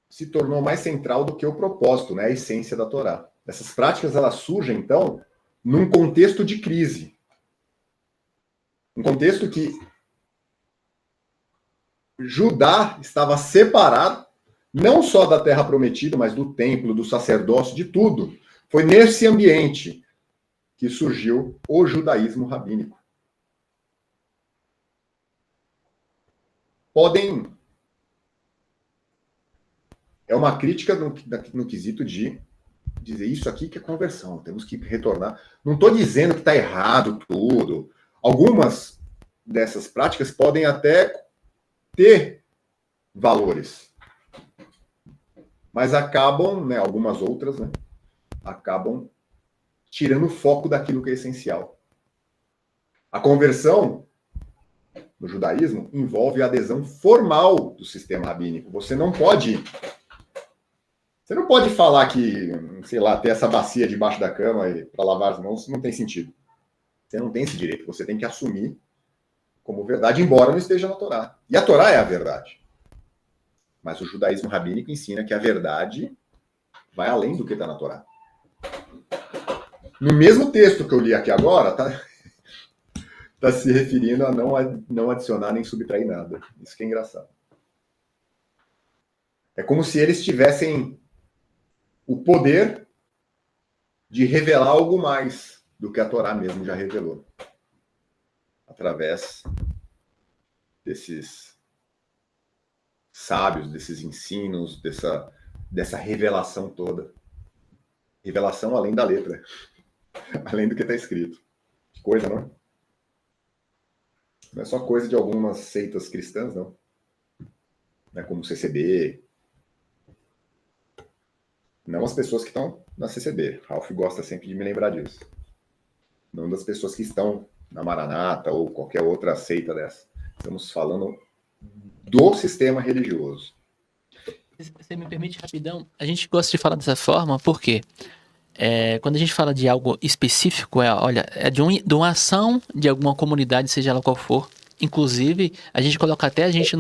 se tornou mais central do que o propósito, né? A essência da Torá. Essas práticas, elas surgem, então, num contexto de crise. Um contexto que Judá estava separado, não só da terra prometida, mas do templo, do sacerdócio, de tudo. Foi nesse ambiente que surgiu o judaísmo rabínico. É uma crítica no quesito de dizer isso aqui que é conversão, temos que retornar. Não estou dizendo que está errado tudo. Algumas dessas práticas podem até ter valores, mas acabam, né, algumas outras, né, acabam tirando o foco daquilo que é essencial. A conversão no judaísmo envolve a adesão formal do sistema rabínico. Você não pode falar que, sei lá, ter essa bacia debaixo da cama para lavar as mãos não tem sentido. Você não tem esse direito. Você tem que assumir como verdade, embora não esteja na Torá. E a Torá é a verdade. Mas o judaísmo rabínico ensina que a verdade vai além do que está na Torá. No mesmo texto que eu li aqui agora, tá se referindo a não adicionar nem subtrair nada. Isso que é engraçado. É como se eles tivessem o poder de revelar algo mais do que a Torá mesmo já revelou. Através desses sábios, desses ensinos, dessa revelação toda. Revelação além da letra. Além do que está escrito. Que coisa, não? Não é só coisa de algumas seitas cristãs, não. Não é como o CCB. Não as pessoas que estão na CCB. Ralph gosta sempre de me lembrar disso. Não das pessoas que estão na Maranata ou qualquer outra seita dessa. Estamos falando do sistema religioso. Você me permite rapidão? A gente gosta de falar dessa forma porque quando a gente fala de algo específico, é de uma ação de alguma comunidade, seja ela qual for. Inclusive, a gente coloca até a gente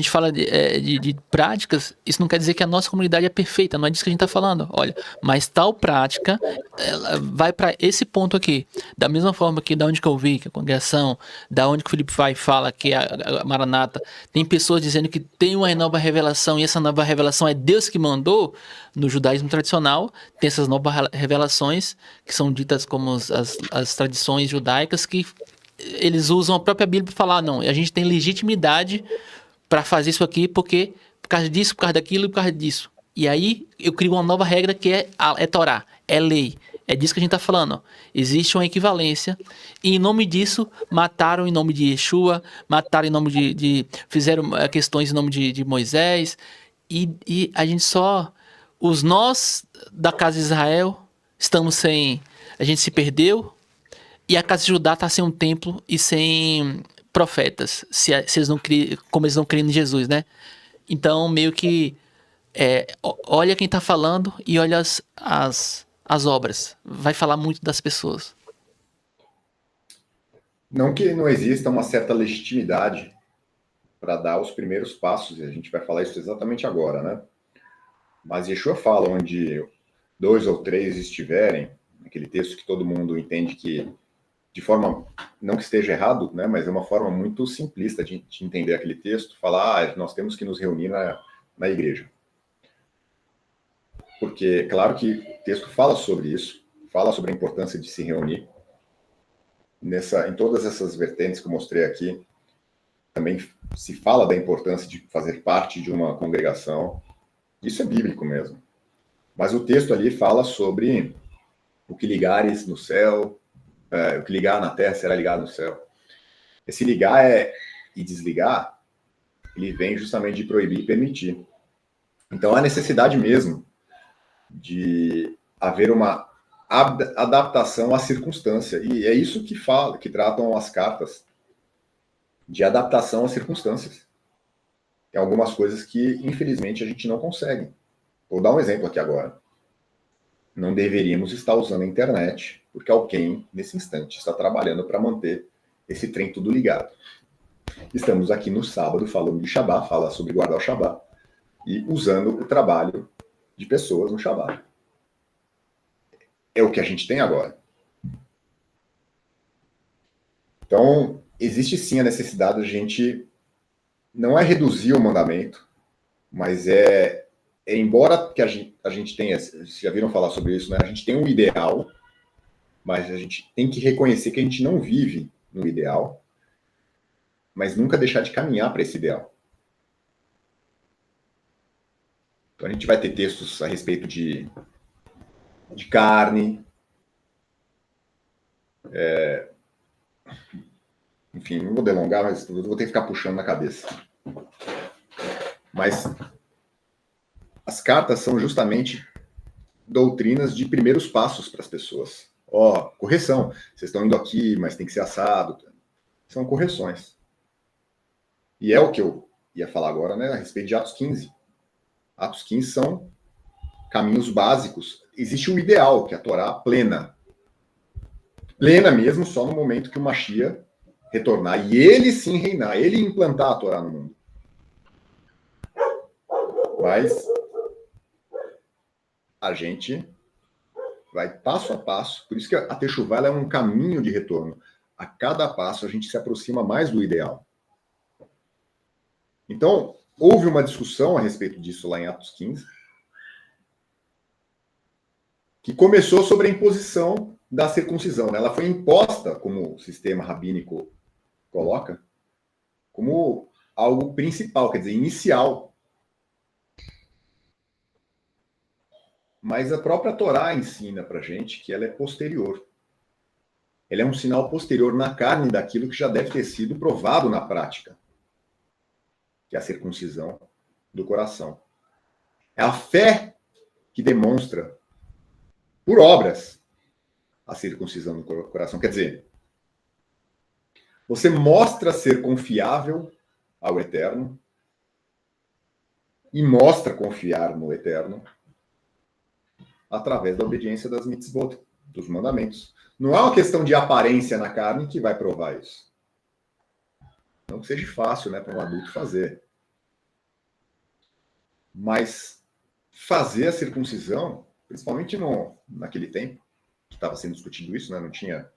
fala de práticas, isso não quer dizer que a nossa comunidade é perfeita, não é disso que a gente está falando. Olha, mas tal prática ela vai para esse ponto aqui. Da mesma forma que da onde que eu vi, que a congregação, da onde que o Felipe vai e fala que a Maranata, tem pessoas dizendo que tem uma nova revelação e essa nova revelação é Deus que mandou. No judaísmo tradicional, tem essas novas revelações que são ditas como as tradições judaicas que eles usam a própria Bíblia para falar, não, a gente tem legitimidade para fazer isso aqui porque por causa disso, por causa daquilo e por causa disso. E aí eu crio uma nova regra que é Torá, é lei. É disso que a gente está falando. Existe uma equivalência. E em nome disso, mataram em nome de Yeshua, mataram em nome fizeram questões em nome de Moisés. E a gente só... Nós da casa de Israel estamos sem... A gente se perdeu. E a casa de Judá está sem um templo e sem profetas. Se eles não criam, como eles não creem em Jesus, né? Então, meio que... olha quem está falando e olha as obras. Vai falar muito das pessoas. Não que não exista uma certa legitimidade para dar os primeiros passos, e a gente vai falar isso exatamente agora, né? Mas Yeshua fala, onde 2 ou 3 estiverem, aquele texto que todo mundo entende que, de forma, não que esteja errado, né, mas é uma forma muito simplista de entender aquele texto, falar, nós temos que nos reunir na igreja. Porque, claro que o texto fala sobre isso, fala sobre a importância de se reunir. Em todas essas vertentes que eu mostrei aqui, também se fala da importância de fazer parte de uma congregação. Isso é bíblico mesmo. Mas o texto ali fala sobre o que ligares no céu, o que ligar na terra será ligado no céu. Esse ligar e desligar, ele vem justamente de proibir e permitir. Então há necessidade mesmo de haver uma adaptação à circunstância. E é isso que tratam as cartas, de adaptação às circunstâncias. Tem algumas coisas que, infelizmente, a gente não consegue. Vou dar um exemplo aqui agora. Não deveríamos estar usando a internet, porque alguém, nesse instante, está trabalhando para manter esse trem tudo ligado. Estamos aqui no sábado falando de Shabbat, fala sobre guardar o Shabbat, e usando o trabalho de pessoas no Shabbat. É o que a gente tem agora. Então, existe sim a necessidade de a gente, não é reduzir o mandamento, mas embora que a gente tenha, vocês já viram falar sobre isso, né? A gente tem um ideal, mas a gente tem que reconhecer que a gente não vive no ideal, mas nunca deixar de caminhar para esse ideal. Então a gente vai ter textos a respeito de carne, enfim, não vou delongar, mas eu vou ter que ficar puxando na cabeça. Mas as cartas são justamente doutrinas de primeiros passos para as pessoas. Correção, vocês estão indo aqui, mas tem que ser assado. São correções. E é o que eu ia falar agora, né, a respeito de Atos 15. Atos 15 são caminhos básicos. Existe um ideal, que é a Torá plena. Plena mesmo, só no momento que o Mashiach retornar. E ele sim reinar, ele implantar a Torá no mundo. Mas a gente vai passo a passo. Por isso que a Teshuvá é um caminho de retorno. A cada passo a gente se aproxima mais do ideal. Então, houve uma discussão a respeito disso lá em Atos 15, que começou sobre a imposição da circuncisão. Ela foi imposta, como o sistema rabínico coloca, como algo principal, quer dizer, inicial. Mas a própria Torá ensina para a gente que ela é posterior. Ela é um sinal posterior na carne daquilo que já deve ter sido provado na prática, que é a circuncisão do coração. É a fé que demonstra, por obras, a circuncisão do coração. Quer dizer, você mostra ser confiável ao Eterno e mostra confiar no Eterno através da obediência das mitzvot, dos mandamentos. Não é uma questão de aparência na carne que vai provar isso. Não que seja fácil, né, para um adulto fazer. Mas fazer a circuncisão, principalmente naquele tempo, que estava sendo discutido isso, né, não tinha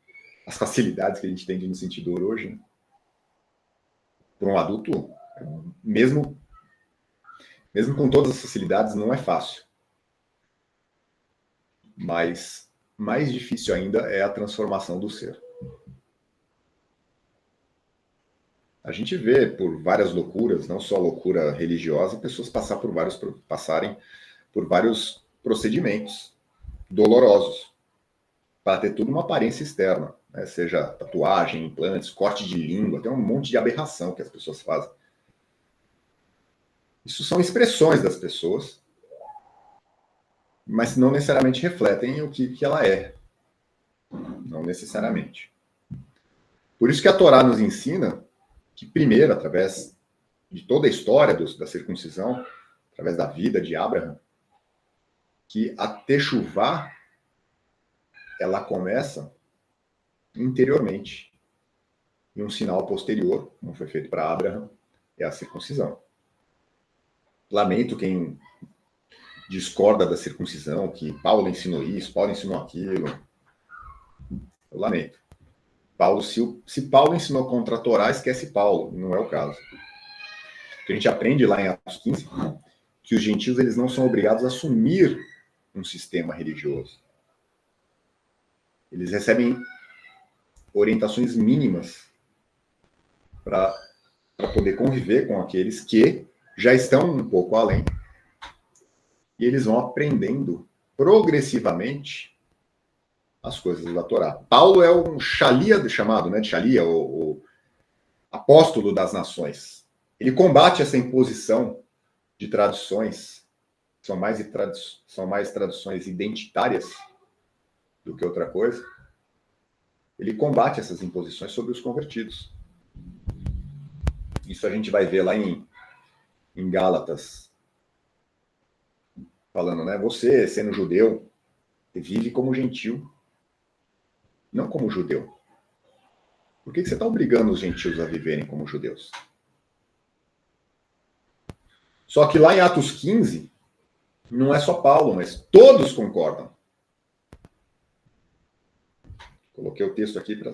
as facilidades que a gente tem de no sentido hoje. Né? Para um adulto, mesmo com todas as facilidades, não é fácil. Mas mais difícil ainda é a transformação do ser. A gente vê por várias loucuras, não só loucura religiosa, pessoas passarem por vários procedimentos dolorosos. para ter tudo uma aparência externa, né? Seja tatuagem, implantes, corte de língua, tem um monte de aberração que as pessoas fazem. Isso são expressões das pessoas, mas não necessariamente refletem o que ela é. Não necessariamente. Por isso que a Torá nos ensina que, primeiro, através de toda a história da circuncisão, através da vida de Abraham, que a techuvá, ela começa interiormente. E um sinal posterior, como foi feito para Abraham, é a circuncisão. Lamento quem discorda da circuncisão, que Paulo ensinou isso, Paulo ensinou aquilo. Eu lamento. Paulo, se Paulo ensinou contra a Torá, esquece Paulo. Não é o caso. Porque a gente aprende lá em Atos 15 que os gentios eles não são obrigados a assumir um sistema religioso. Eles recebem orientações mínimas para poder conviver com aqueles que já estão um pouco além. E eles vão aprendendo progressivamente as coisas da Torá. Paulo é um Shalia, chamado, né, de Shalia, o apóstolo das nações. Ele combate essa imposição de traduções, são mais traduções identitárias do que outra coisa. Ele combate essas imposições sobre os convertidos. Isso a gente vai ver lá em Gálatas, falando, né? Você, sendo judeu, vive como gentil, não como judeu. Por que você está obrigando os gentios a viverem como judeus? Só que lá em Atos 15, não é só Paulo, mas todos concordam. Coloquei o texto aqui para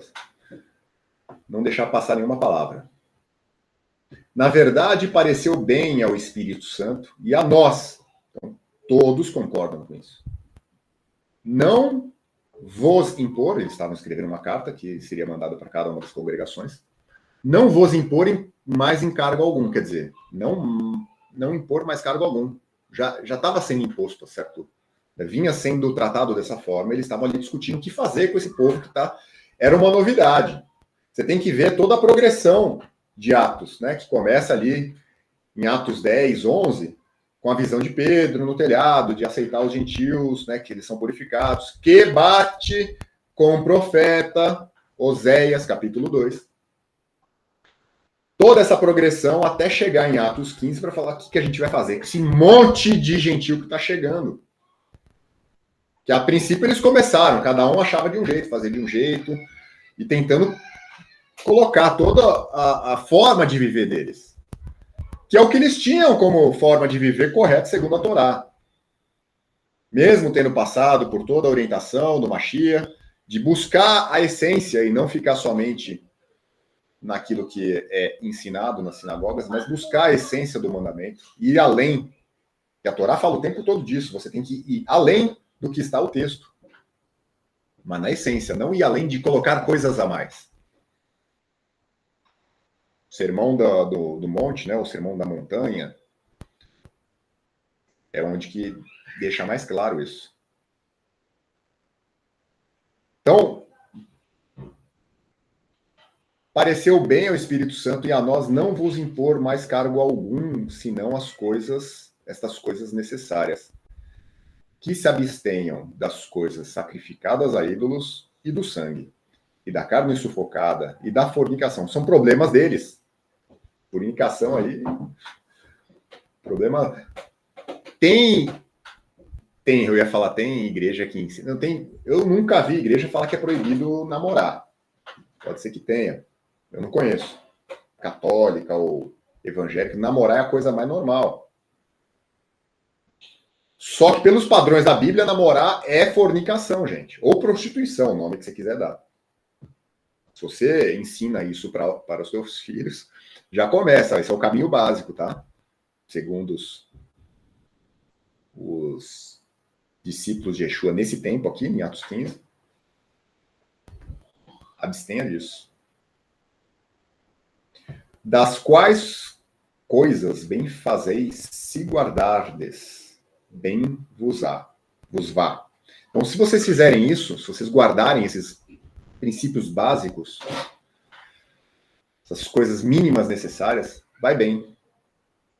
não deixar passar nenhuma palavra. Na verdade, pareceu bem ao Espírito Santo e a nós. Então, todos concordam com isso. Não vos impor, eles estavam escrevendo uma carta que seria mandada para cada uma das congregações, não vos imporem mais encargo algum, quer dizer, não impor mais cargo algum. Já estava sendo imposto, certo? Vinha sendo tratado dessa forma, eles estavam ali discutindo o que fazer com esse povo que tá. Era uma novidade. Você tem que ver toda a progressão de Atos, né? Que começa ali em Atos 10, 11, com a visão de Pedro no telhado, de aceitar os gentios, né? Que eles são purificados, que bate com o profeta Oséias, capítulo 2. Toda essa progressão até chegar em Atos 15 para falar o que a gente vai fazer com esse monte de gentil que está chegando. Que a princípio eles começaram, cada um achava de um jeito, fazia de um jeito, e tentando colocar toda a forma de viver deles. Que é o que eles tinham como forma de viver correta segundo a Torá. Mesmo tendo passado por toda a orientação do Mashiach, de buscar a essência e não ficar somente naquilo que é ensinado nas sinagogas, mas buscar a essência do mandamento, e ir além. E a Torá fala o tempo todo disso, você tem que ir além do que está o texto. Mas na essência, não ir além de colocar coisas a mais. O sermão do monte, né, o sermão da montanha, é onde que deixa mais claro isso. Então, pareceu bem ao Espírito Santo e a nós não vos impor mais cargo algum, senão estas coisas necessárias. Que se abstenham das coisas sacrificadas a ídolos e do sangue, e da carne sufocada, e da fornicação. São problemas deles. Fornicação aí, problema... Tem, eu ia falar, tem igreja que ensina. Eu nunca vi igreja falar que é proibido namorar. Pode ser que tenha. Eu não conheço. Católica ou evangélica, namorar é a coisa mais normal. Só que pelos padrões da Bíblia, namorar é fornicação, gente. Ou prostituição, o nome que você quiser dar. Se você ensina isso para os seus filhos, já começa. Esse é o caminho básico, tá? Segundo os discípulos de Yeshua nesse tempo aqui, em Atos 15. Abstenha disso. Das quais coisas bem fazeis se guardardes, bem vos vá. Então, se vocês fizerem isso, se vocês guardarem esses princípios básicos, essas coisas mínimas necessárias, vai bem.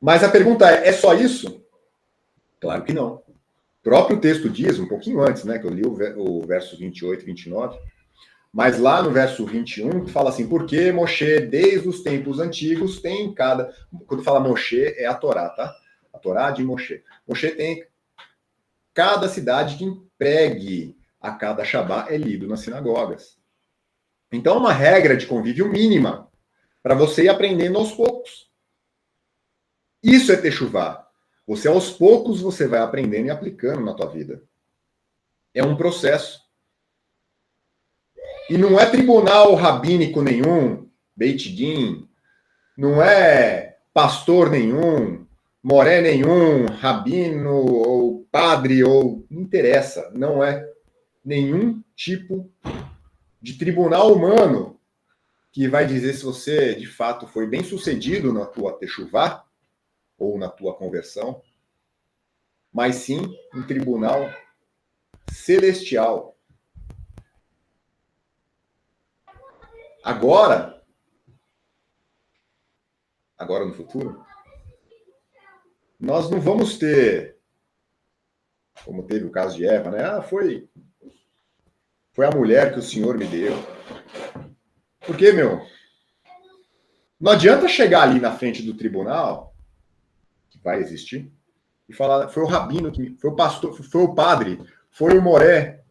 Mas a pergunta é só isso? Claro que não. O próprio texto diz, um pouquinho antes, né, que eu li o verso 28 e 29, mas lá no verso 21, fala assim, porque Moshe, desde os tempos antigos, tem cada... Quando fala Moshe, é a Torá, tá? A Torá de Moshe. Moshe tem cada cidade que empregue a cada Shabá é lido nas sinagogas. Então, uma regra de convívio mínima para você ir aprendendo aos poucos. Isso é techuvá. Você, aos poucos, você vai aprendendo e aplicando na tua vida. É um processo. E não é tribunal rabínico nenhum, Beit Din, não é pastor nenhum, moré nenhum, rabino ou padre, ou não interessa, não é nenhum tipo de tribunal humano que vai dizer se você, de fato, foi bem sucedido na tua techuvá ou na tua conversão, mas sim um tribunal celestial. Agora no futuro, nós não vamos ter, como teve o caso de Eva, né? Ah, foi a mulher que o Senhor me deu. Porque, não adianta chegar ali na frente do tribunal, que vai existir, e falar, foi o rabino, foi o pastor, foi o padre, foi o moré.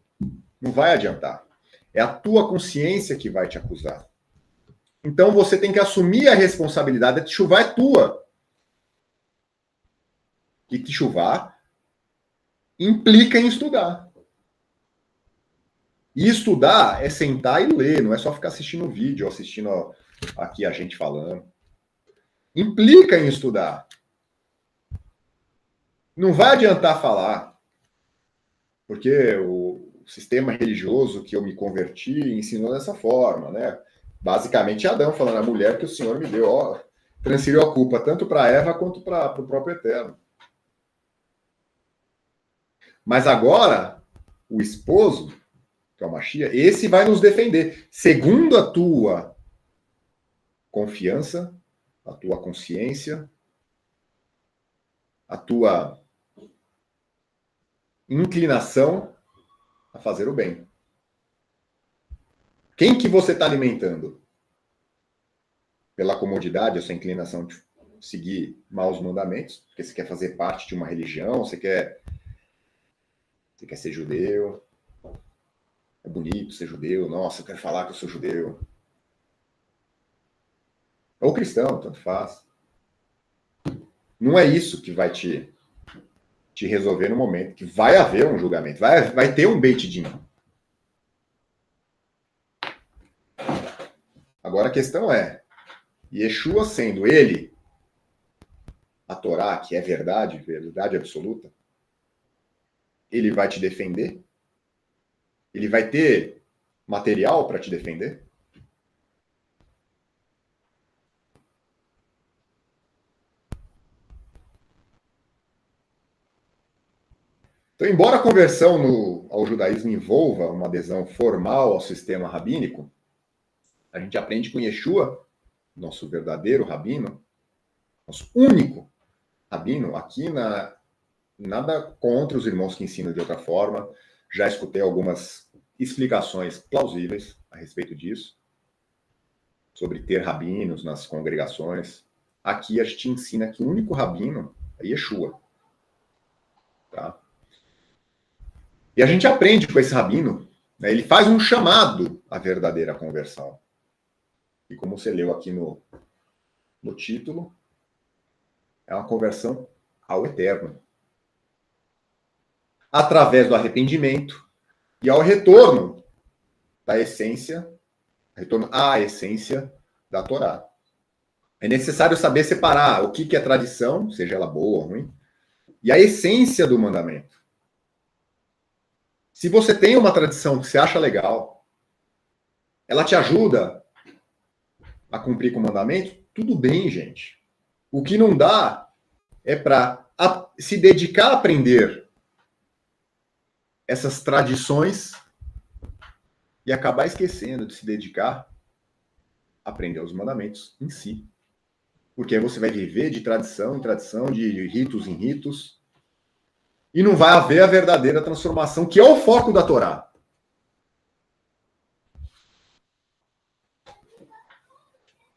Não vai adiantar. É a tua consciência que vai te acusar. Então você tem que assumir a responsabilidade. A techuvá é tua. E techuvá implica em estudar. E estudar é sentar e ler, não é só ficar assistindo um vídeo ou assistindo aqui a gente falando. Implica em estudar. Não vai adiantar falar, porque o sistema religioso que eu me converti ensinou dessa forma, né? Basicamente, Adão falando, a mulher que o Senhor me deu, ó, transferiu a culpa tanto para Eva quanto para o próprio Eterno. Mas agora, o esposo, que é o Mashiach, esse vai nos defender, segundo a tua confiança, a tua consciência, a tua inclinação a fazer o bem. Quem que você está alimentando? Pela comodidade, essa inclinação de seguir maus mandamentos, porque você quer fazer parte de uma religião, você quer ser judeu, é bonito ser judeu, nossa, eu quero falar que eu sou judeu. Ou cristão, tanto faz. Não é isso que vai te resolver no momento, que vai haver um julgamento, vai ter um Beit Din. Agora a questão é, Yeshua sendo ele a Torá, que é verdade absoluta, ele vai te defender? Ele vai ter material para te defender? Então, embora a conversão ao judaísmo envolva uma adesão formal ao sistema rabínico, a gente aprende com Yeshua, nosso verdadeiro rabino, nosso único rabino, aqui nada contra os irmãos que ensinam de outra forma. Já escutei algumas explicações plausíveis a respeito disso, sobre ter rabinos nas congregações. Aqui a gente ensina que o único rabino é Yeshua. Tá? E a gente aprende com esse rabino, né, ele faz um chamado à verdadeira conversão. E como você leu aqui no título, é uma conversão ao eterno. Através do arrependimento e ao retorno da essência, retorno à essência da Torá. É necessário saber separar o que é tradição, seja ela boa ou ruim, e a essência do mandamento. Se você tem uma tradição que você acha legal, ela te ajuda a cumprir com o mandamento, tudo bem, gente. O que não dá é para se dedicar a aprender essas tradições e acabar esquecendo de se dedicar a aprender os mandamentos em si. Porque aí você vai viver de tradição em tradição, de ritos em ritos, e não vai haver a verdadeira transformação, que é o foco da Torá.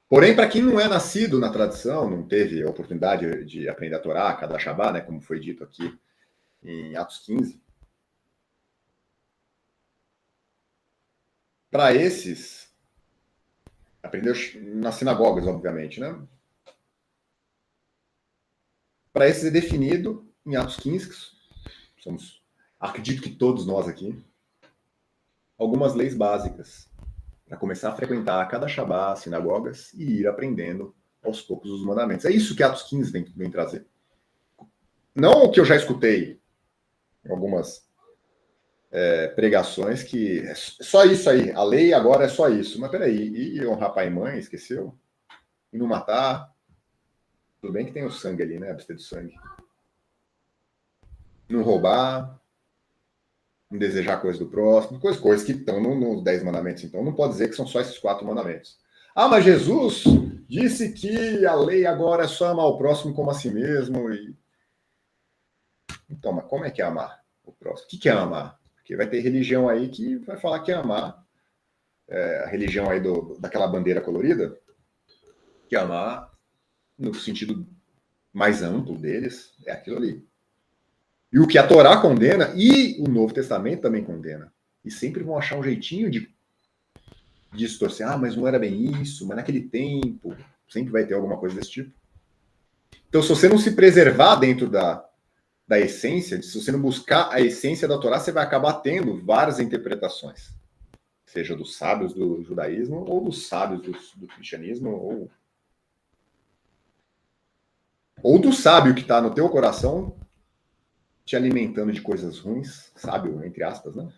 Porém, para quem não é nascido na tradição, não teve a oportunidade de aprender a Torá, cada Shabá, né, como foi dito aqui em Atos 15, para esses, aprendeu nas sinagogas, obviamente, né? Para esses é definido em Atos 15, que somos, acredito que todos nós aqui, algumas leis básicas para começar a frequentar cada Shabá, sinagogas e ir aprendendo aos poucos os mandamentos. É isso que Atos 15 vem trazer. Não o que eu já escutei em algumas pregações, que é só isso aí, a lei agora é só isso. Mas peraí, e honrar pai e mãe, esqueceu? E não matar? Tudo bem que tem o sangue ali, né? Abster do sangue. Não roubar, não desejar coisa do próximo, coisas que estão nos 10 mandamentos. Então não pode dizer que são só esses 4 mandamentos. Ah, mas Jesus disse que a lei agora é só amar o próximo como a si mesmo. Então, mas como é que é amar o próximo? O que é amar? Porque vai ter religião aí que vai falar que é amar. A religião aí daquela bandeira colorida, que é amar no sentido mais amplo deles, é aquilo ali. E o que a Torá condena, e o Novo Testamento também condena. E sempre vão achar um jeitinho de distorcer. Ah, mas não era bem isso, mas naquele tempo. Sempre vai ter alguma coisa desse tipo. Então, se você não se preservar dentro da essência, se você não buscar a essência da Torá, você vai acabar tendo várias interpretações. Seja dos sábios do judaísmo, ou dos sábios do cristianismo, ou do sábio que está no teu coração te alimentando de coisas ruins, sábio, entre aspas, né?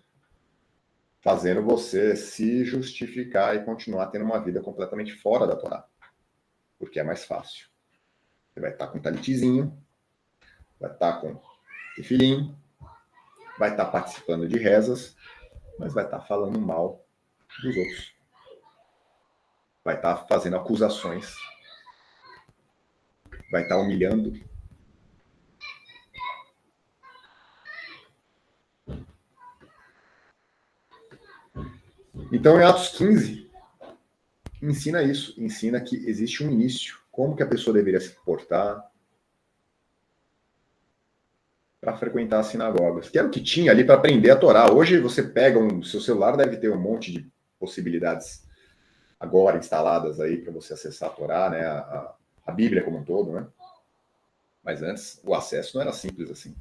Fazendo você se justificar e continuar tendo uma vida completamente fora da Torá. Porque é mais fácil. Você vai estar com talitizinho, vai estar com tefilim, vai estar participando de rezas, mas vai estar falando mal dos outros. Vai estar fazendo acusações. Vai estar humilhando. Então, em Atos 15, ensina isso. Ensina que existe um início. Como que a pessoa deveria se comportar para frequentar as sinagogas. Que era o que tinha ali para aprender a Torá. Hoje você pega seu celular, deve ter um monte de possibilidades agora instaladas aí para você acessar a Torá, né? A Bíblia como um todo, né? Mas antes o acesso não era simples assim.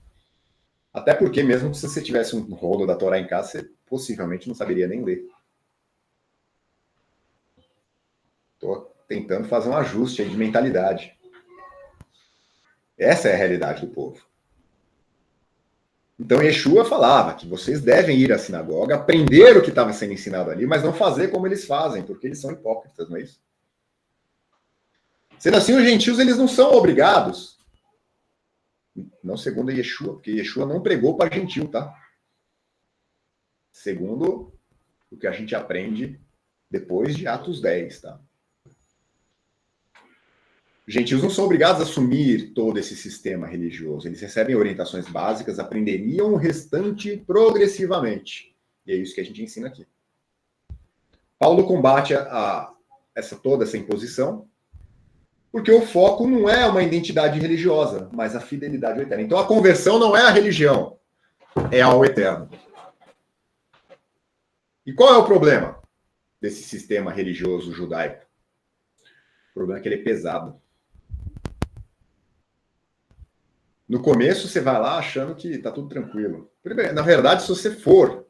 Até porque mesmo se você tivesse um rolo da Torá em casa, você possivelmente não saberia nem ler. Estou tentando fazer um ajuste aí de mentalidade. Essa é a realidade do povo. Então Yeshua falava que vocês devem ir à sinagoga, aprender o que estava sendo ensinado ali, mas não fazer como eles fazem, porque eles são hipócritas, não é isso? Sendo assim, os gentios eles não são obrigados, não segundo Yeshua, porque Yeshua não pregou para gentil, tá? Segundo o que a gente aprende depois de Atos 10, tá? Gentios não são obrigados a assumir todo esse sistema religioso. Eles recebem orientações básicas, aprenderiam o restante progressivamente. E é isso que a gente ensina aqui. Paulo combate toda essa imposição, porque o foco não é uma identidade religiosa, mas a fidelidade ao eterno. Então a conversão não é a religião, é ao eterno. E qual é o problema desse sistema religioso judaico? O problema é que ele é pesado. No começo, você vai lá achando que está tudo tranquilo. Primeiro, na verdade, se você for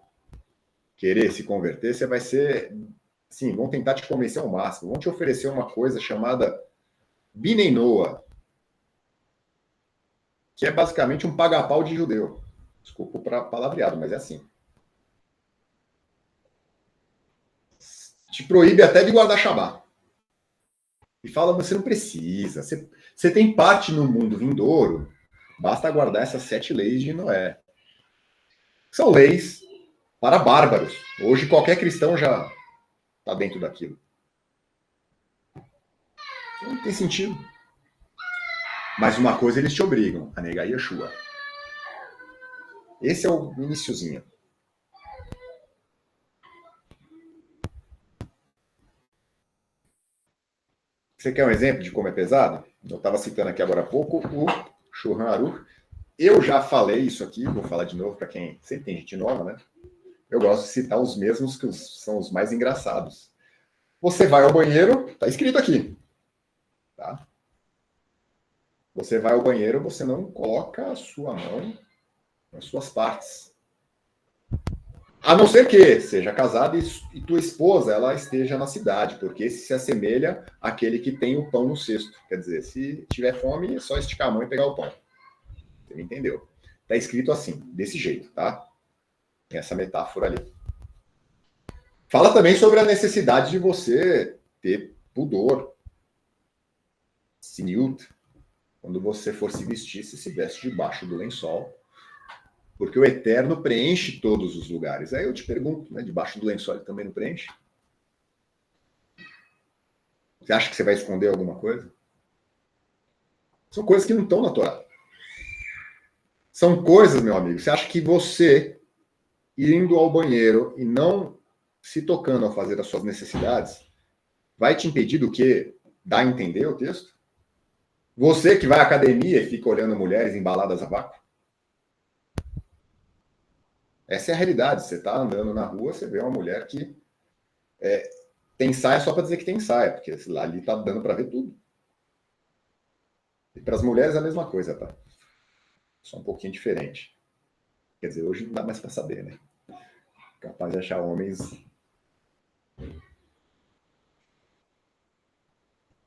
querer se converter, você vai ser... Sim, vão tentar te convencer ao máximo. Vão te oferecer uma coisa chamada Binenoa, que é basicamente um paga-pau de judeu. Desculpa o palavreado, mas é assim. Te proíbe até de guardar Shabá. E fala, você não precisa. Você tem parte no mundo vindouro. Basta guardar essas 7 leis de Noé. São leis para bárbaros. Hoje qualquer cristão já está dentro daquilo. Não tem sentido. Mas uma coisa eles te obrigam, a negar Yeshua. Esse é o iniciozinho. Você quer um exemplo de como é pesado? Eu estava citando aqui agora há pouco o Shulchan Aruch. Eu já falei isso aqui, vou falar de novo para quem sempre tem gente nova, né? Eu gosto de citar os mesmos que são os mais engraçados. Você vai ao banheiro, tá escrito aqui, tá? Você vai ao banheiro, você não coloca a sua mão nas suas partes. A não ser que seja casado e tua esposa ela esteja na cidade, porque esse se assemelha àquele que tem o pão no cesto. Quer dizer, se tiver fome, é só esticar a mão e pegar o pão. Você me entendeu? Está escrito assim, desse jeito, tá? Tem essa metáfora ali. Fala também sobre a necessidade de você ter pudor, siniut. Quando você for se vestir, você se veste debaixo do lençol, porque o Eterno preenche todos os lugares. Aí eu te pergunto, né, debaixo do lençol ele também não preenche? Você acha que você vai esconder alguma coisa? São coisas que não estão na Torá. São coisas, meu amigo, você acha que você, indo ao banheiro e não se tocando ao fazer as suas necessidades, vai te impedir do que dá a entender o texto? Você que vai à academia e fica olhando mulheres embaladas a vácuo? Essa é a realidade. Você está andando na rua, você vê uma mulher que tem saia só para dizer que tem saia, porque ali está dando para ver tudo. E para as mulheres é a mesma coisa, tá? Só um pouquinho diferente. Quer dizer, hoje não dá mais para saber, né? Capaz de achar homens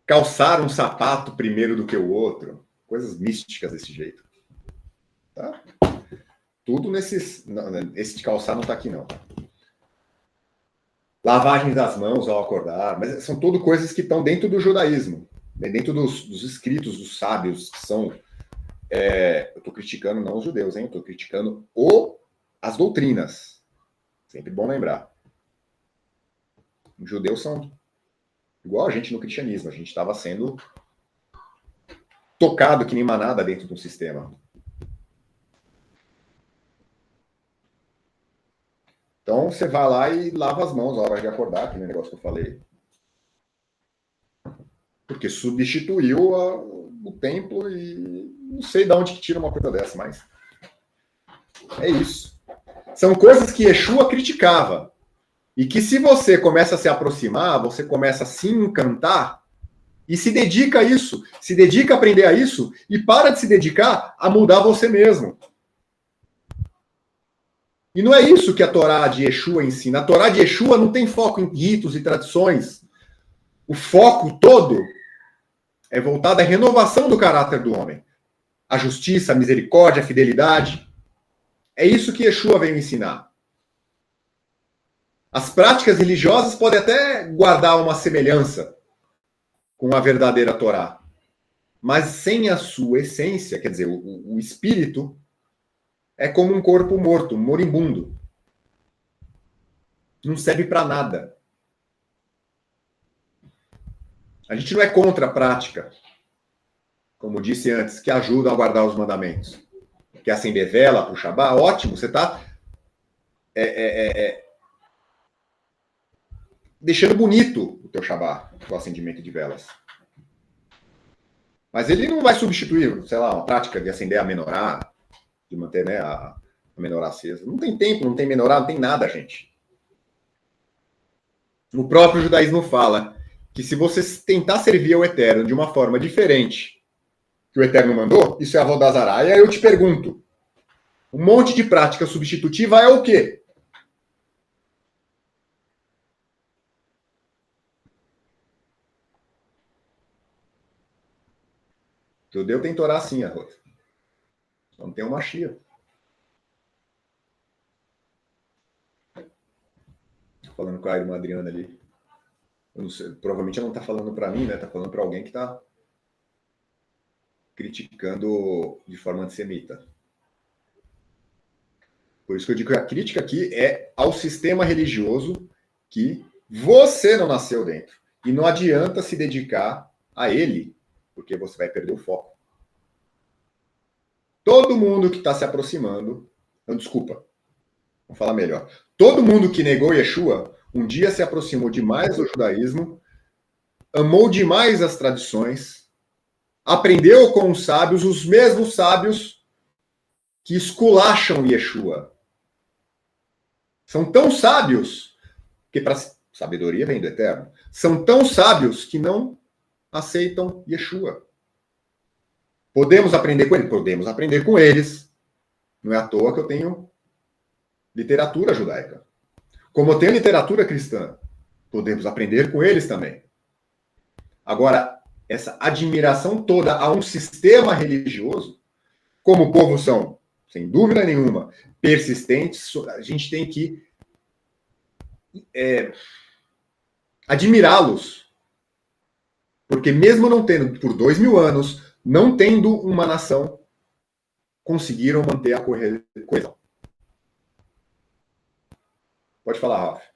calçar um sapato primeiro do que o outro. Coisas místicas desse jeito. Tá? Tudo nesses... Esse de calçar não está aqui, não. Lavagem das mãos ao acordar. Mas são tudo coisas que estão dentro do judaísmo. Dentro dos escritos dos sábios, que são... eu estou criticando não os judeus, hein? Estou criticando as doutrinas. Sempre bom lembrar. Os judeus são igual a gente no cristianismo. A gente estava sendo tocado que nem manada dentro de um sistema. Então, você vai lá e lava as mãos na hora de acordar, aquele negócio que eu falei. Porque substituiu o templo e não sei de onde que tira uma coisa dessa, mas é isso. São coisas que Yeshua criticava. E que se você começa a se aproximar, você começa a se encantar e se dedica a isso. Se dedica a aprender a isso e para de se dedicar a mudar você mesmo. E não é isso que a Torá de Yeshua ensina. A Torá de Yeshua não tem foco em ritos e tradições. O foco todo é voltado à renovação do caráter do homem. A justiça, a misericórdia, a fidelidade. É isso que Yeshua veio ensinar. As práticas religiosas podem até guardar uma semelhança com a verdadeira Torá. Mas sem a sua essência, quer dizer, o espírito, é como um corpo morto, moribundo. Não serve para nada. A gente não é contra a prática, como disse antes, que ajuda a guardar os mandamentos. Quer acender vela para o Shabá? Ótimo, você está deixando bonito o teu Shabá, o acendimento de velas. Mas ele não vai substituir, sei lá, uma prática de acender a menorá, de manter, né, a menorá acesa. Não tem templo, não tem menorá, não tem nada, gente. O próprio judaísmo fala que se você tentar servir ao Eterno de uma forma diferente que o Eterno mandou, isso é a Vodazará. E aí eu te pergunto, um monte de prática substitutiva é o quê? Judeu tem Torá sim, Arroz. Não tem uma Shia. Falando com a irmã Adriana ali. Eu não sei, provavelmente ela não está falando para mim, né? Está falando para alguém que está criticando de forma antissemita. Por isso que eu digo que a crítica aqui é ao sistema religioso que você não nasceu dentro. E não adianta se dedicar a ele, porque você vai perder o foco. Todo mundo que está se aproximando... Não, desculpa. Vou falar melhor. Todo mundo que negou Yeshua, um dia se aproximou demais do judaísmo, amou demais as tradições, aprendeu com os sábios, os mesmos sábios que esculacham Yeshua. São tão sábios, que para sabedoria vem do Eterno, são tão sábios que não aceitam Yeshua. Podemos aprender com eles? Podemos aprender com eles. Não é à toa que eu tenho literatura judaica. Como eu tenho literatura cristã, podemos aprender com eles também. Agora, essa admiração toda a um sistema religioso, como o povo são, sem dúvida nenhuma, persistentes, a gente tem que admirá-los. Porque mesmo não tendo, por 2000 anos, não tendo uma nação, conseguiram manter a coesão. Pode falar, Rafa.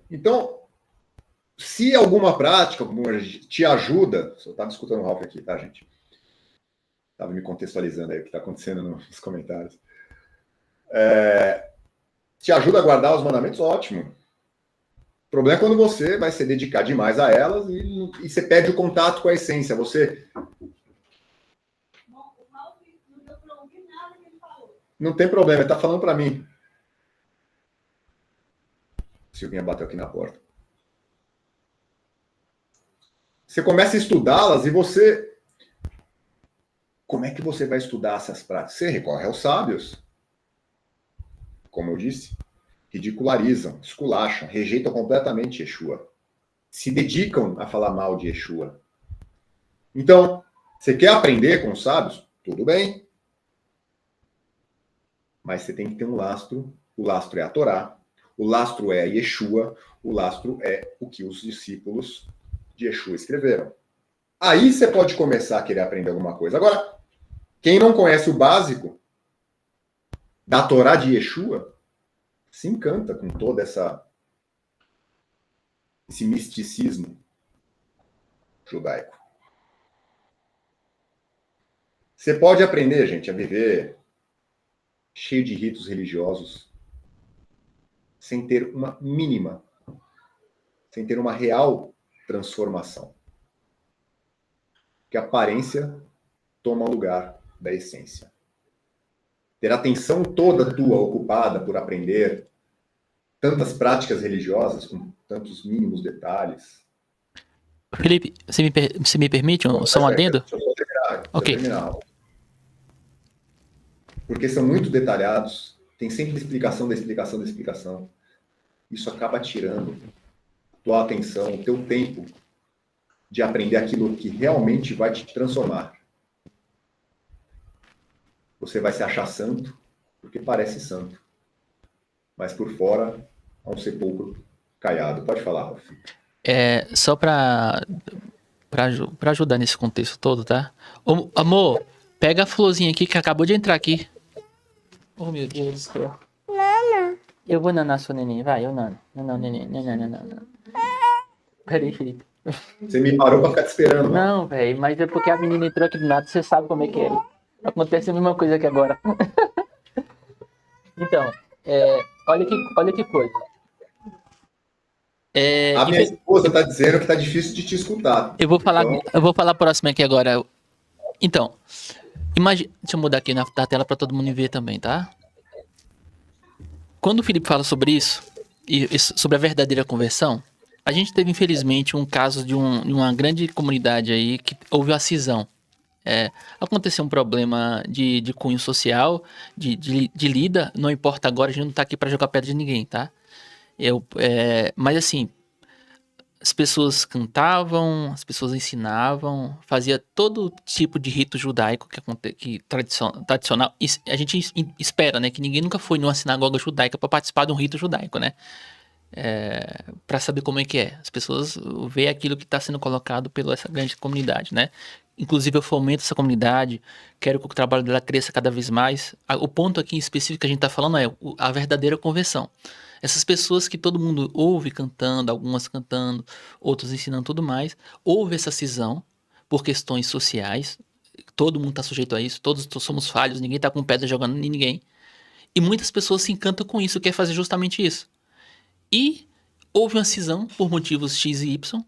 Então, se alguma prática te ajuda, eu estava escutando o Ralf aqui, tá, gente? Estava me contextualizando aí o que está acontecendo nos comentários. Te ajuda a guardar os mandamentos, ótimo. O problema é quando você vai se dedicar demais a elas e você perde o contato com a essência. Você... Não tem problema, ele está falando para mim. Silvinha bateu aqui na porta. Você começa a estudá-las e você... Como é que você vai estudar essas práticas? Você recorre aos sábios. Como eu disse, ridicularizam, esculacham, rejeitam completamente Yeshua. Se dedicam a falar mal de Yeshua. Então, você quer aprender com os sábios? Tudo bem. Mas você tem que ter um lastro. O lastro é a Torá. O lastro é Yeshua. O lastro é o que os discípulos de Yeshua escreveram. Aí você pode começar a querer aprender alguma coisa. Agora, quem não conhece o básico da Torá de Yeshua se encanta com todo esse misticismo judaico. Você pode aprender, gente, a viver cheio de ritos religiosos sem ter uma mínima, sem ter uma real transformação. Que a aparência toma lugar da essência. Ter a atenção toda tua ocupada por aprender tantas práticas religiosas com tantos mínimos detalhes. Felipe, você me permite só um adendo? Deixa eu terminar. Ok. Porque são muito detalhados, tem sempre explicação da explicação da explicação. Isso acaba tirando a tua atenção, o teu tempo de aprender aquilo que realmente vai te transformar. Você vai se achar santo, porque parece santo. Mas por fora, há um sepulcro caiado. Pode falar, Ralf. Só pra ajudar nesse contexto todo, tá? Ô, amor, pega a florzinha aqui que acabou de entrar aqui. Oh, meu Deus do céu. Nana. Eu vou nanar sua neném, vai, eu nano. Não, neném, não. Peraí, Felipe. Você me parou pra ficar te esperando. Não, velho, mas é porque a menina entrou aqui do nada, você sabe como é que é. Acontece a mesma coisa aqui agora. Então, olha que coisa. A minha esposa tá dizendo que tá difícil de te escutar. Eu vou falar próximo aqui agora. Então, imagina, deixa eu mudar aqui na tela para todo mundo ver também, tá? Quando o Felipe fala sobre isso, e sobre a verdadeira conversão, A gente teve, infelizmente, um caso de uma grande comunidade aí que houve uma cisão. Aconteceu um problema de cunho social, de lida, não importa agora, a gente não tá aqui para jogar pedra de ninguém, tá? Mas assim, as pessoas cantavam, as pessoas ensinavam, fazia todo tipo de rito judaico tradicional. A gente espera, né, que ninguém nunca foi numa sinagoga judaica para participar de um rito judaico, né? Para saber como é que é. As pessoas veem aquilo que está sendo colocado pela essa grande comunidade, né? Inclusive eu fomento essa comunidade, quero que o trabalho dela cresça cada vez mais. O ponto aqui em específico que a gente está falando é a verdadeira conversão. Essas pessoas que todo mundo ouve cantando, algumas cantando, outros ensinando tudo mais, houve essa cisão por questões sociais. Todo mundo está sujeito a isso, todos somos falhos, ninguém está com pedra jogando em ninguém. E muitas pessoas se encantam com isso, quer fazer justamente isso. E houve uma cisão por motivos X e Y.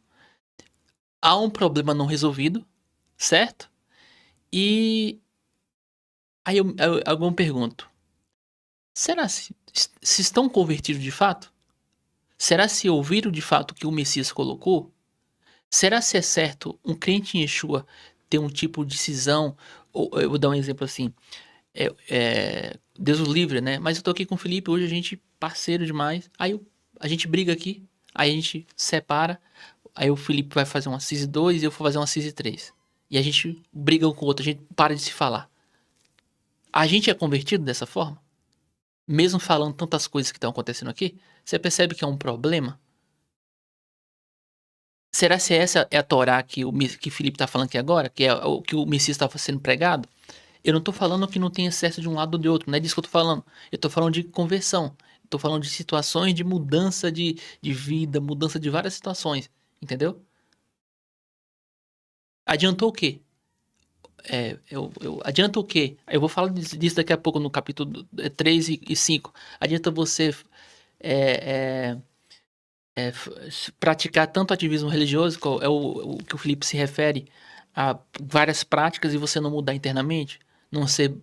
Há um problema não resolvido, certo? E aí eu me pergunto: será se estão convertidos de fato? Será se ouviram de fato o que o Messias colocou? Será se é certo um crente em Yeshua ter um tipo de cisão? Ou, eu vou dar um exemplo assim: Deus o livre, né? Mas eu tô aqui com o Felipe, hoje a gente parceiro demais. A gente briga aqui, aí a gente separa. Aí o Felipe vai fazer uma CIS 2 e eu vou fazer uma CIS 3. E a gente briga um com o outro, a gente para de se falar. A gente é convertido dessa forma? Mesmo falando tantas coisas que estão acontecendo aqui? Você percebe que é um problema? Será se essa é a Torá que o Felipe está falando aqui agora? Que é o que o Messias estava sendo pregado? Eu não tô falando que não tem excesso de um lado ou de outro, não é disso que eu tô falando. Eu tô falando de conversão. Eu tô falando de situações de mudança de vida, mudança de várias situações. Entendeu? Adiantou o quê? Adianta o quê? Eu vou falar disso daqui a pouco no capítulo 3 e 5. Adianta você é, praticar tanto ativismo religioso, qual é o que o Felipe se refere a várias práticas e você não mudar internamente? Não ser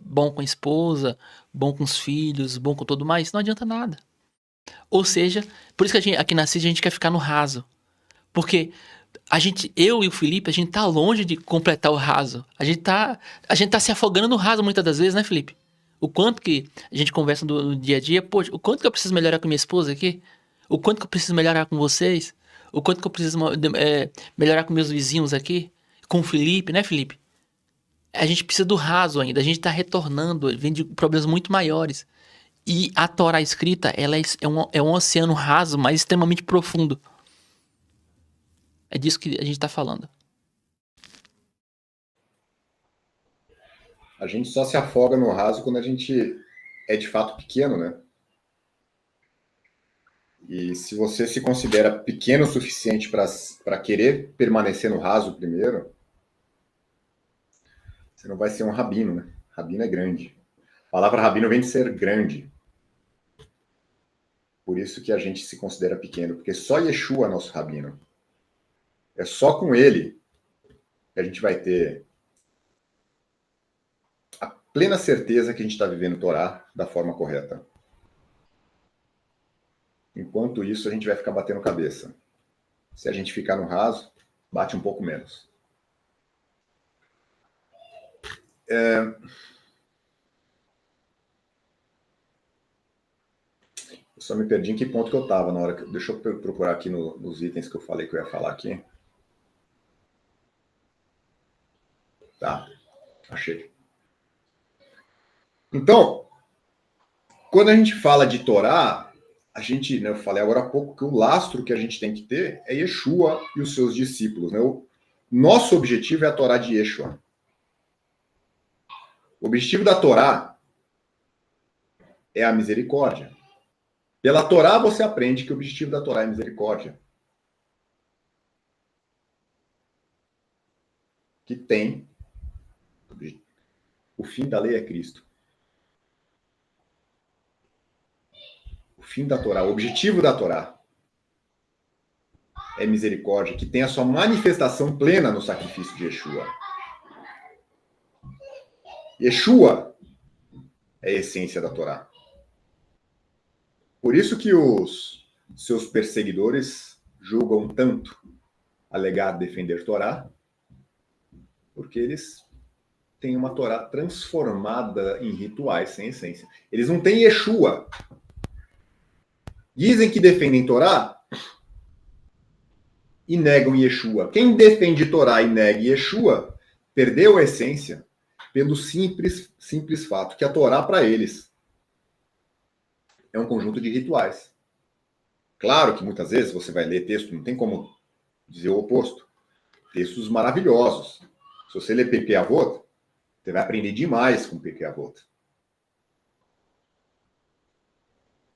bom com a esposa, bom com os filhos, bom com tudo mais? Não adianta nada. Ou seja, por isso que aqui na CID a gente quer ficar no raso. Porque eu e o Felipe, a gente tá longe de completar o raso. A gente tá se afogando no raso muitas das vezes, né, Felipe? O quanto que a gente conversa no dia a dia, poxa, o quanto que eu preciso melhorar com minha esposa aqui? O quanto que eu preciso melhorar com vocês? O quanto que eu preciso melhorar com meus vizinhos aqui? Com o Felipe, né, Felipe? A gente precisa do raso ainda, a gente tá retornando, vem de problemas muito maiores. E a Torá escrita, ela é um oceano raso, mas extremamente profundo. É disso que a gente tá falando. A gente só se afoga no raso quando a gente é de fato pequeno, né? E se você se considera pequeno o suficiente para querer permanecer no raso primeiro, você não vai ser um rabino, né? Rabino é grande. A palavra rabino vem de ser grande. Por isso que a gente se considera pequeno, porque só Yeshua é nosso rabino. É só com ele que a gente vai ter a plena certeza que a gente está vivendo Torá da forma correta. Enquanto isso, a gente vai ficar batendo cabeça. Se a gente ficar no raso, bate um pouco menos. Eu só me perdi em que ponto que eu estava na hora que... Deixa eu procurar aqui nos itens que eu falei que eu ia falar aqui. Tá, achei. Então, quando a gente fala de Torá, a gente, né, eu falei agora há pouco que o lastro que a gente tem que ter é Yeshua e os seus discípulos. Né? O nosso objetivo é a Torá de Yeshua. O objetivo da Torá é a misericórdia. Pela Torá você aprende que o objetivo da Torá é misericórdia. Que tem o fim da lei é Cristo. O fim da Torá, o objetivo da Torá é misericórdia, que tem a sua manifestação plena no sacrifício de Yeshua. Yeshua é a essência da Torá. Por isso que os seus perseguidores julgam tanto alegar defender Torá, porque eles têm uma Torá transformada em rituais sem essência. Eles não têm Yeshua. Dizem que defendem Torá e negam Yeshua. Quem defende Torá e nega Yeshua perdeu a essência pelo simples fato que a Torá, para eles, é um conjunto de rituais. Claro que muitas vezes você vai ler texto, não tem como dizer o oposto. Textos maravilhosos. Se você ler Pirkei Avot, você vai aprender demais com Pirkei Avot.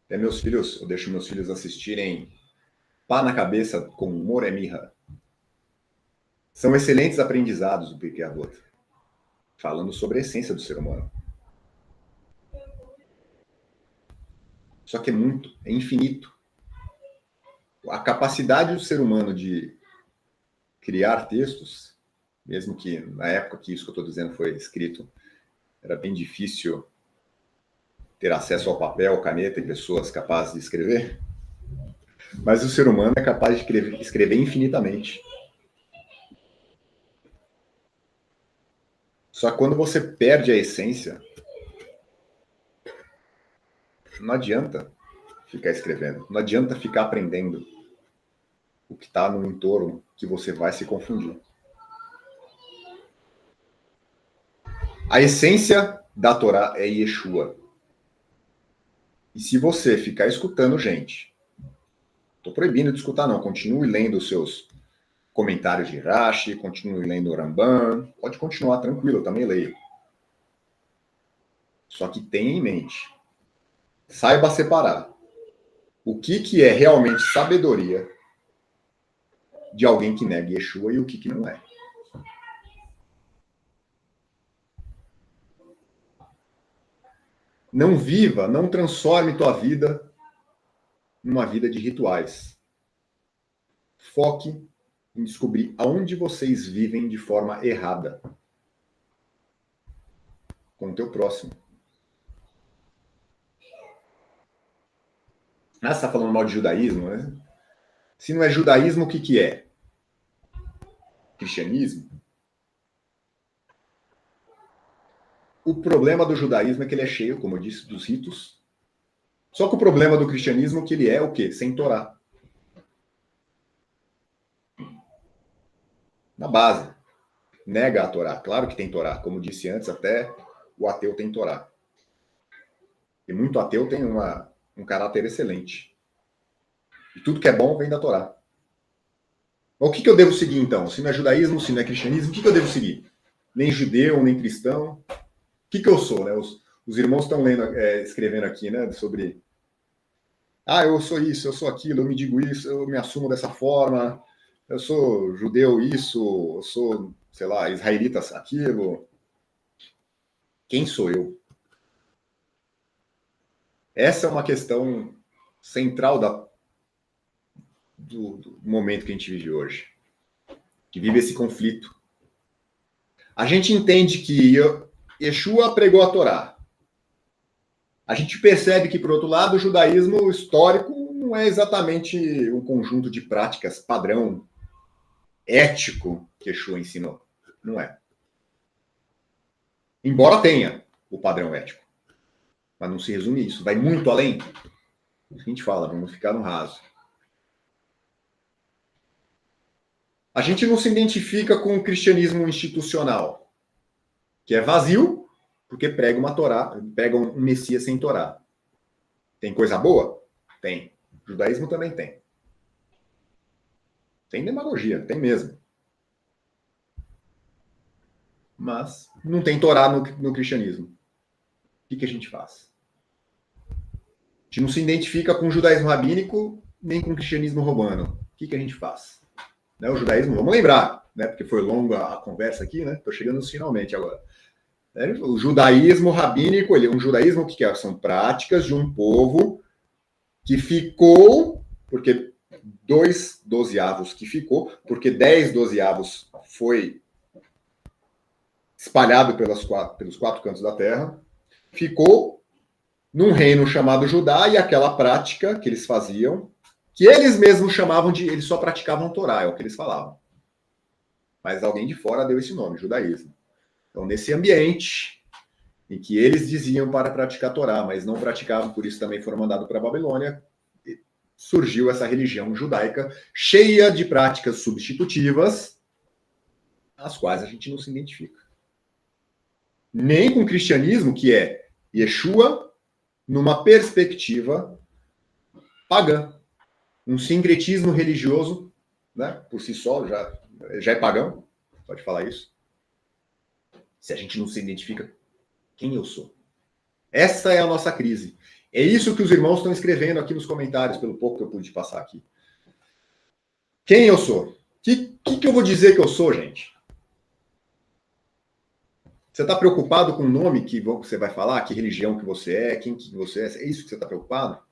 Até meus filhos, eu deixo meus filhos assistirem Pá na Cabeça com Moremiha. São excelentes aprendizados do Pirkei Avot, falando sobre a essência do ser humano. Só que é infinito. A capacidade do ser humano de criar textos, mesmo que na época que isso que eu estou dizendo foi escrito, era bem difícil ter acesso ao papel, caneta e pessoas capazes de escrever, mas o ser humano é capaz de escrever infinitamente. Só que quando você perde a essência, não adianta ficar escrevendo, não adianta ficar aprendendo o que está no entorno, que você vai se confundir. A essência da Torá é Yeshua. E se você ficar escutando gente, estou proibindo de escutar não, continue lendo os seus comentários de Rashi, continue lendo o Ramban, pode continuar tranquilo, eu também leio. Só que tenha em mente, saiba separar o que é realmente sabedoria de alguém que nega Yeshua e o que não é. Não viva, não transforme tua vida numa vida de rituais. Foque em descobrir aonde vocês vivem de forma errada com o teu próximo. Ah, você está falando mal de judaísmo, né? Se não é judaísmo, o que é? Cristianismo? O problema do judaísmo é que ele é cheio, como eu disse, dos ritos. Só que o problema do cristianismo é que ele é o quê? Sem Torá. Na base. Nega a Torá. Claro que tem Torá. Como disse antes, até o ateu tem Torá. E muito ateu tem um caráter excelente. E tudo que é bom vem da Torá. O que eu devo seguir, então? Se não é judaísmo, se não é cristianismo, o que eu devo seguir? Nem judeu, nem cristão. O que eu sou, né? Os irmãos estão escrevendo aqui, né? Sobre... eu sou isso, eu sou aquilo, eu me digo isso, eu me assumo dessa forma, eu sou judeu isso, eu sou, sei lá, israelita aquilo. Quem sou eu? Essa é uma questão central do momento que a gente vive hoje. Que vive esse conflito. A gente entende que Yeshua pregou a Torá. A gente percebe que, por outro lado, o judaísmo histórico não é exatamente um conjunto de práticas padrão ético que Yeshua ensinou. Não é. Embora tenha o padrão ético. Mas não se resume a isso. Vai muito além. A gente fala, vamos ficar no raso. A gente não se identifica com o cristianismo institucional, que é vazio, porque prega uma Torá, prega um Messias sem Torá. Tem coisa boa? Tem. O judaísmo também tem. Tem demagogia, tem mesmo. Mas não tem Torá no cristianismo. O que a gente faz? A gente não se identifica com o judaísmo rabínico, nem com o cristianismo romano. O que a gente faz? Né, o judaísmo, vamos lembrar, né, porque foi longa a conversa aqui, né? Estou chegando finalmente agora. O judaísmo rabínico, ele é um judaísmo que é? São práticas de um povo que ficou, porque 2 dozeavos que ficou, porque 10 dozeavos foi espalhado pelos 4 cantos da terra, ficou num reino chamado Judá, e aquela prática que eles faziam que eles mesmos chamavam de... Eles só praticavam Torá, é o que eles falavam. Mas alguém de fora deu esse nome, judaísmo. Então, nesse ambiente em que eles diziam para praticar Torá, mas não praticavam, por isso também foram mandados para a Babilônia, surgiu essa religião judaica cheia de práticas substitutivas, às quais a gente não se identifica. Nem com o cristianismo, que é Yeshua numa perspectiva pagã. Um sincretismo religioso, né, por si só, já é pagão, pode falar isso. Se a gente não se identifica, quem eu sou? Essa é a nossa crise. É isso que os irmãos estão escrevendo aqui nos comentários, pelo pouco que eu pude passar aqui. Quem eu sou? O que eu vou dizer que eu sou, gente? Você está preocupado com o nome que você vai falar? Que religião que você é? Quem que você é? É isso que você está preocupado?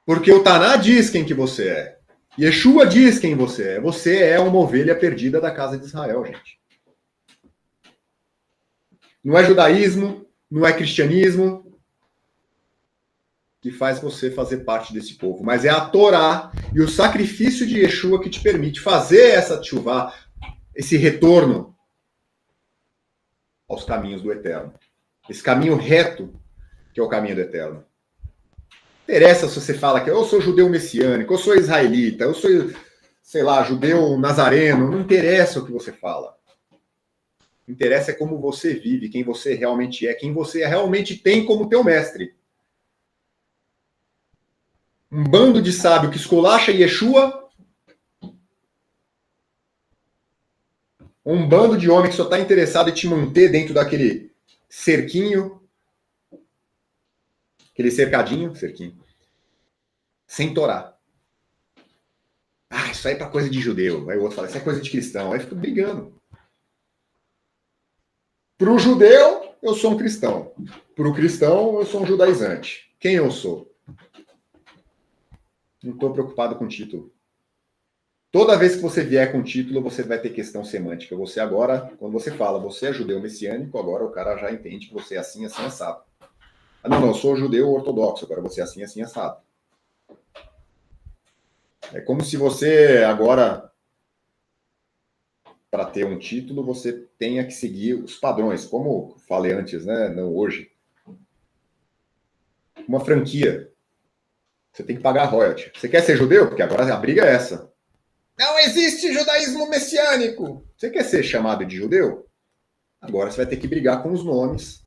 Porque o Taná diz quem que você é. Yeshua diz quem você é. Você é uma ovelha perdida da casa de Israel, gente. Não é judaísmo, não é cristianismo que faz você fazer parte desse povo, mas é a Torá e o sacrifício de Yeshua que te permite fazer essa tchuvá, esse retorno aos caminhos do Eterno. Esse caminho reto que é o caminho do Eterno. Não interessa se você fala que eu sou judeu messiânico, eu sou israelita, eu sou, sei lá, judeu nazareno, não interessa o que você fala. O que interessa é como você vive, quem você realmente é, quem você realmente tem como teu mestre. Um bando de sábio que esculacha Yeshua, um bando de homem que só está interessado em te manter dentro daquele cerquinho, aquele cercadinho, sem Torá. Ah, isso aí é para coisa de judeu. Aí o outro fala, isso é coisa de cristão. Aí fica brigando. Para o judeu, eu sou um cristão. Para o cristão, eu sou um judaizante. Quem eu sou? Não estou preocupado com título. Toda vez que você vier com título, você vai ter questão semântica. Você agora, quando você fala, você é judeu messiânico, agora o cara já entende que você é assim, assim, assado. Ah, não, eu sou judeu ortodoxo, agora você é assim, assim, assado. É como se você agora, para ter um título, você tenha que seguir os padrões, como falei antes, né? Não hoje. Uma franquia. Você tem que pagar royalty. Você quer ser judeu? Porque agora a briga é essa. Não existe judaísmo messiânico. Você quer ser chamado de judeu? Agora você vai ter que brigar com os nomes,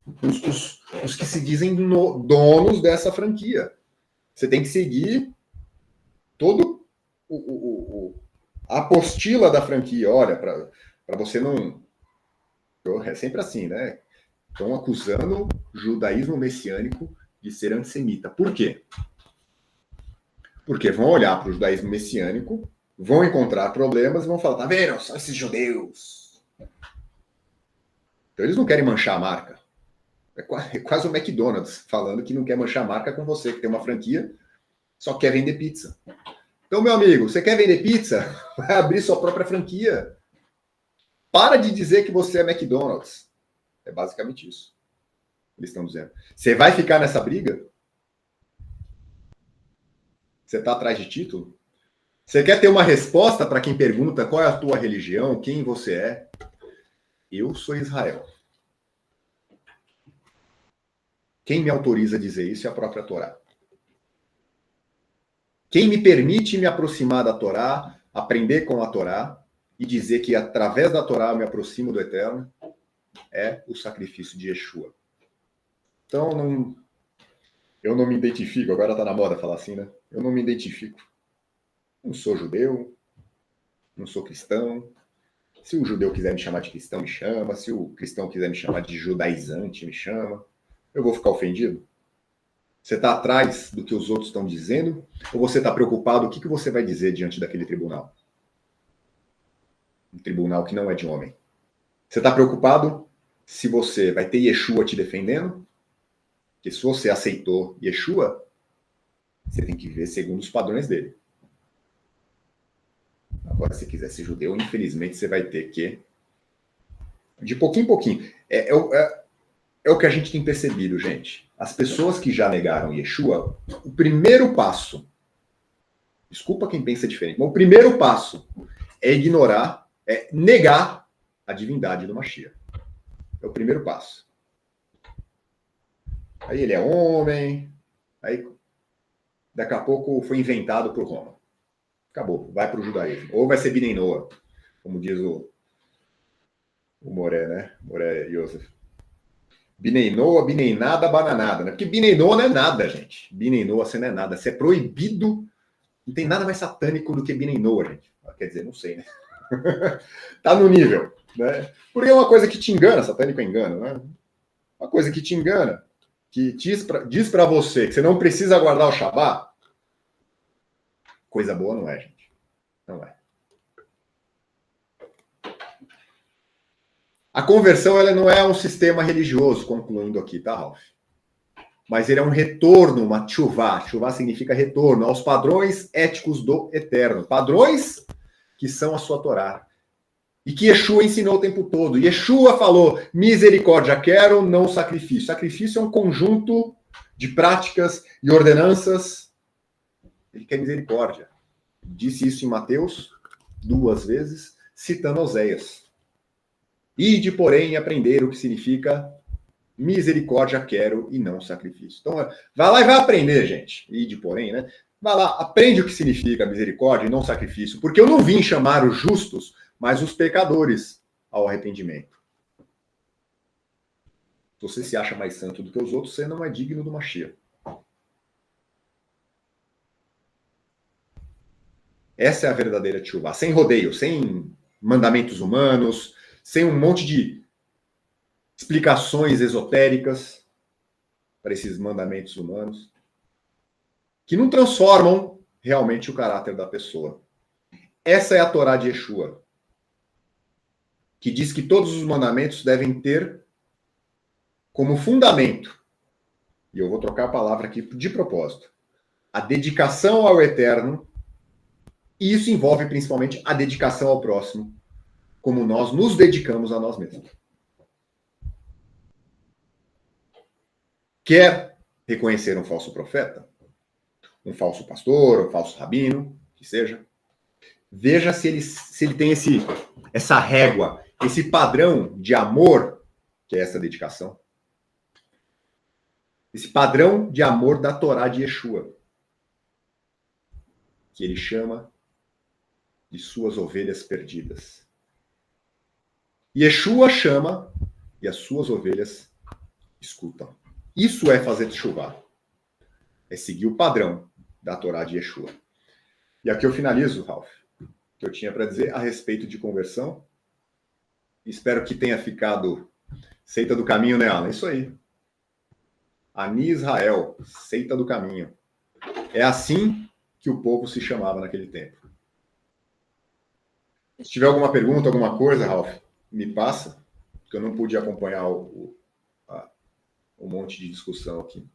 os que se dizem donos dessa franquia. Você tem que seguir todo a apostila da franquia. Olha, para você não... É sempre assim, né? Estão acusando o judaísmo messiânico de ser antissemita. Por quê? Porque vão olhar para o judaísmo messiânico, vão encontrar problemas e vão falar, tá vendo? São esses judeus. Então eles não querem manchar a marca. É quase o McDonald's falando que não quer manchar a marca com você, que tem uma franquia, só quer vender pizza. Então, meu amigo, você quer vender pizza? Vai abrir sua própria franquia. Para de dizer que você é McDonald's. É basicamente isso. Eles estão dizendo. Você vai ficar nessa briga? Você está atrás de título? Você quer ter uma resposta para quem pergunta qual é a tua religião, quem você é? Eu sou Israel. Quem me autoriza a dizer isso é a própria Torá. Quem me permite me aproximar da Torá, aprender com a Torá e dizer que através da Torá eu me aproximo do Eterno é o sacrifício de Yeshua. Então, eu não me identifico, agora está na moda falar assim, né? Eu não me identifico. Não sou judeu, não sou cristão. Se o judeu quiser me chamar de cristão, me chama. Se o cristão quiser me chamar de judaizante, me chama. Eu vou ficar ofendido? Você está atrás do que os outros estão dizendo? Ou você está preocupado o que você vai dizer diante daquele tribunal? Um tribunal que não é de homem. Você está preocupado se você vai ter Yeshua te defendendo? Porque se você aceitou Yeshua, você tem que ver segundo os padrões dele. Agora, se quiser ser judeu, infelizmente você vai ter que... De pouquinho em pouquinho. É o que a gente tem percebido, gente. As pessoas que já negaram Yeshua, o primeiro passo Desculpa quem pensa diferente. Mas o primeiro passo é ignorar, é negar a divindade do Mashiach. É o primeiro passo. Aí ele é homem, aí daqui a pouco foi inventado por Roma. Acabou, vai para o judaísmo. Ou vai ser Binei Noah, como diz o Moré, né? Moré Yosef. Binei Noah, Binei nada, bananada, né? Porque Binei Noah não é nada, gente. Binei Noah, você não é nada. Você é proibido. Não tem nada mais satânico do que Binei Noah, gente. Quer dizer, não sei, né? Tá no nível, né? Porque é uma coisa que te engana, satânico é engano, né? Uma coisa que te engana, que diz para você que você não precisa guardar o Shabá, coisa boa não é, gente. Não é. A conversão, ela não é um sistema religioso, concluindo aqui, tá, Ralf? Mas ele é um retorno, uma tchuvá. Tchuvá significa retorno aos padrões éticos do eterno. Padrões que são a sua Torá. E que Yeshua ensinou o tempo todo. Yeshua falou, misericórdia quero, não sacrifício. Sacrifício é um conjunto de práticas e ordenanças. Ele quer misericórdia. Disse isso em Mateus 2 vezes, citando Oséias. Ide, porém, aprender o que significa misericórdia quero e não sacrifício. Então, vai lá e vai aprender, gente. Ide, porém, né? Vai lá, aprende o que significa misericórdia e não sacrifício. Porque eu não vim chamar os justos, mas os pecadores ao arrependimento. Se você se acha mais santo do que os outros, você não é digno do Mashiach. Essa é a verdadeira tchuvá. Sem rodeio, sem mandamentos humanos, sem um monte de explicações esotéricas para esses mandamentos humanos, que não transformam realmente o caráter da pessoa. Essa é a Torá de Yeshua, que diz que todos os mandamentos devem ter como fundamento, e eu vou trocar a palavra aqui de propósito, a dedicação ao eterno, e isso envolve principalmente a dedicação ao próximo, como nós nos dedicamos a nós mesmos. Quer reconhecer um falso profeta? Um falso pastor, um falso rabino, que seja? Veja se ele tem essa régua, esse padrão de amor, que é essa dedicação. Esse padrão de amor da Torá de Yeshua, que ele chama de suas ovelhas perdidas. Yeshua chama e as suas ovelhas escutam. Isso é fazer teshuvá. É seguir o padrão da Torá de Yeshua. E aqui eu finalizo, Ralf, que eu tinha para dizer a respeito de conversão. Espero que tenha ficado seita do caminho, né, Alan? Isso aí. Ani Israel, seita do caminho. É assim que o povo se chamava naquele tempo. Se tiver alguma pergunta, alguma coisa, Ralf, me passa, porque eu não pude acompanhar um monte de discussão aqui.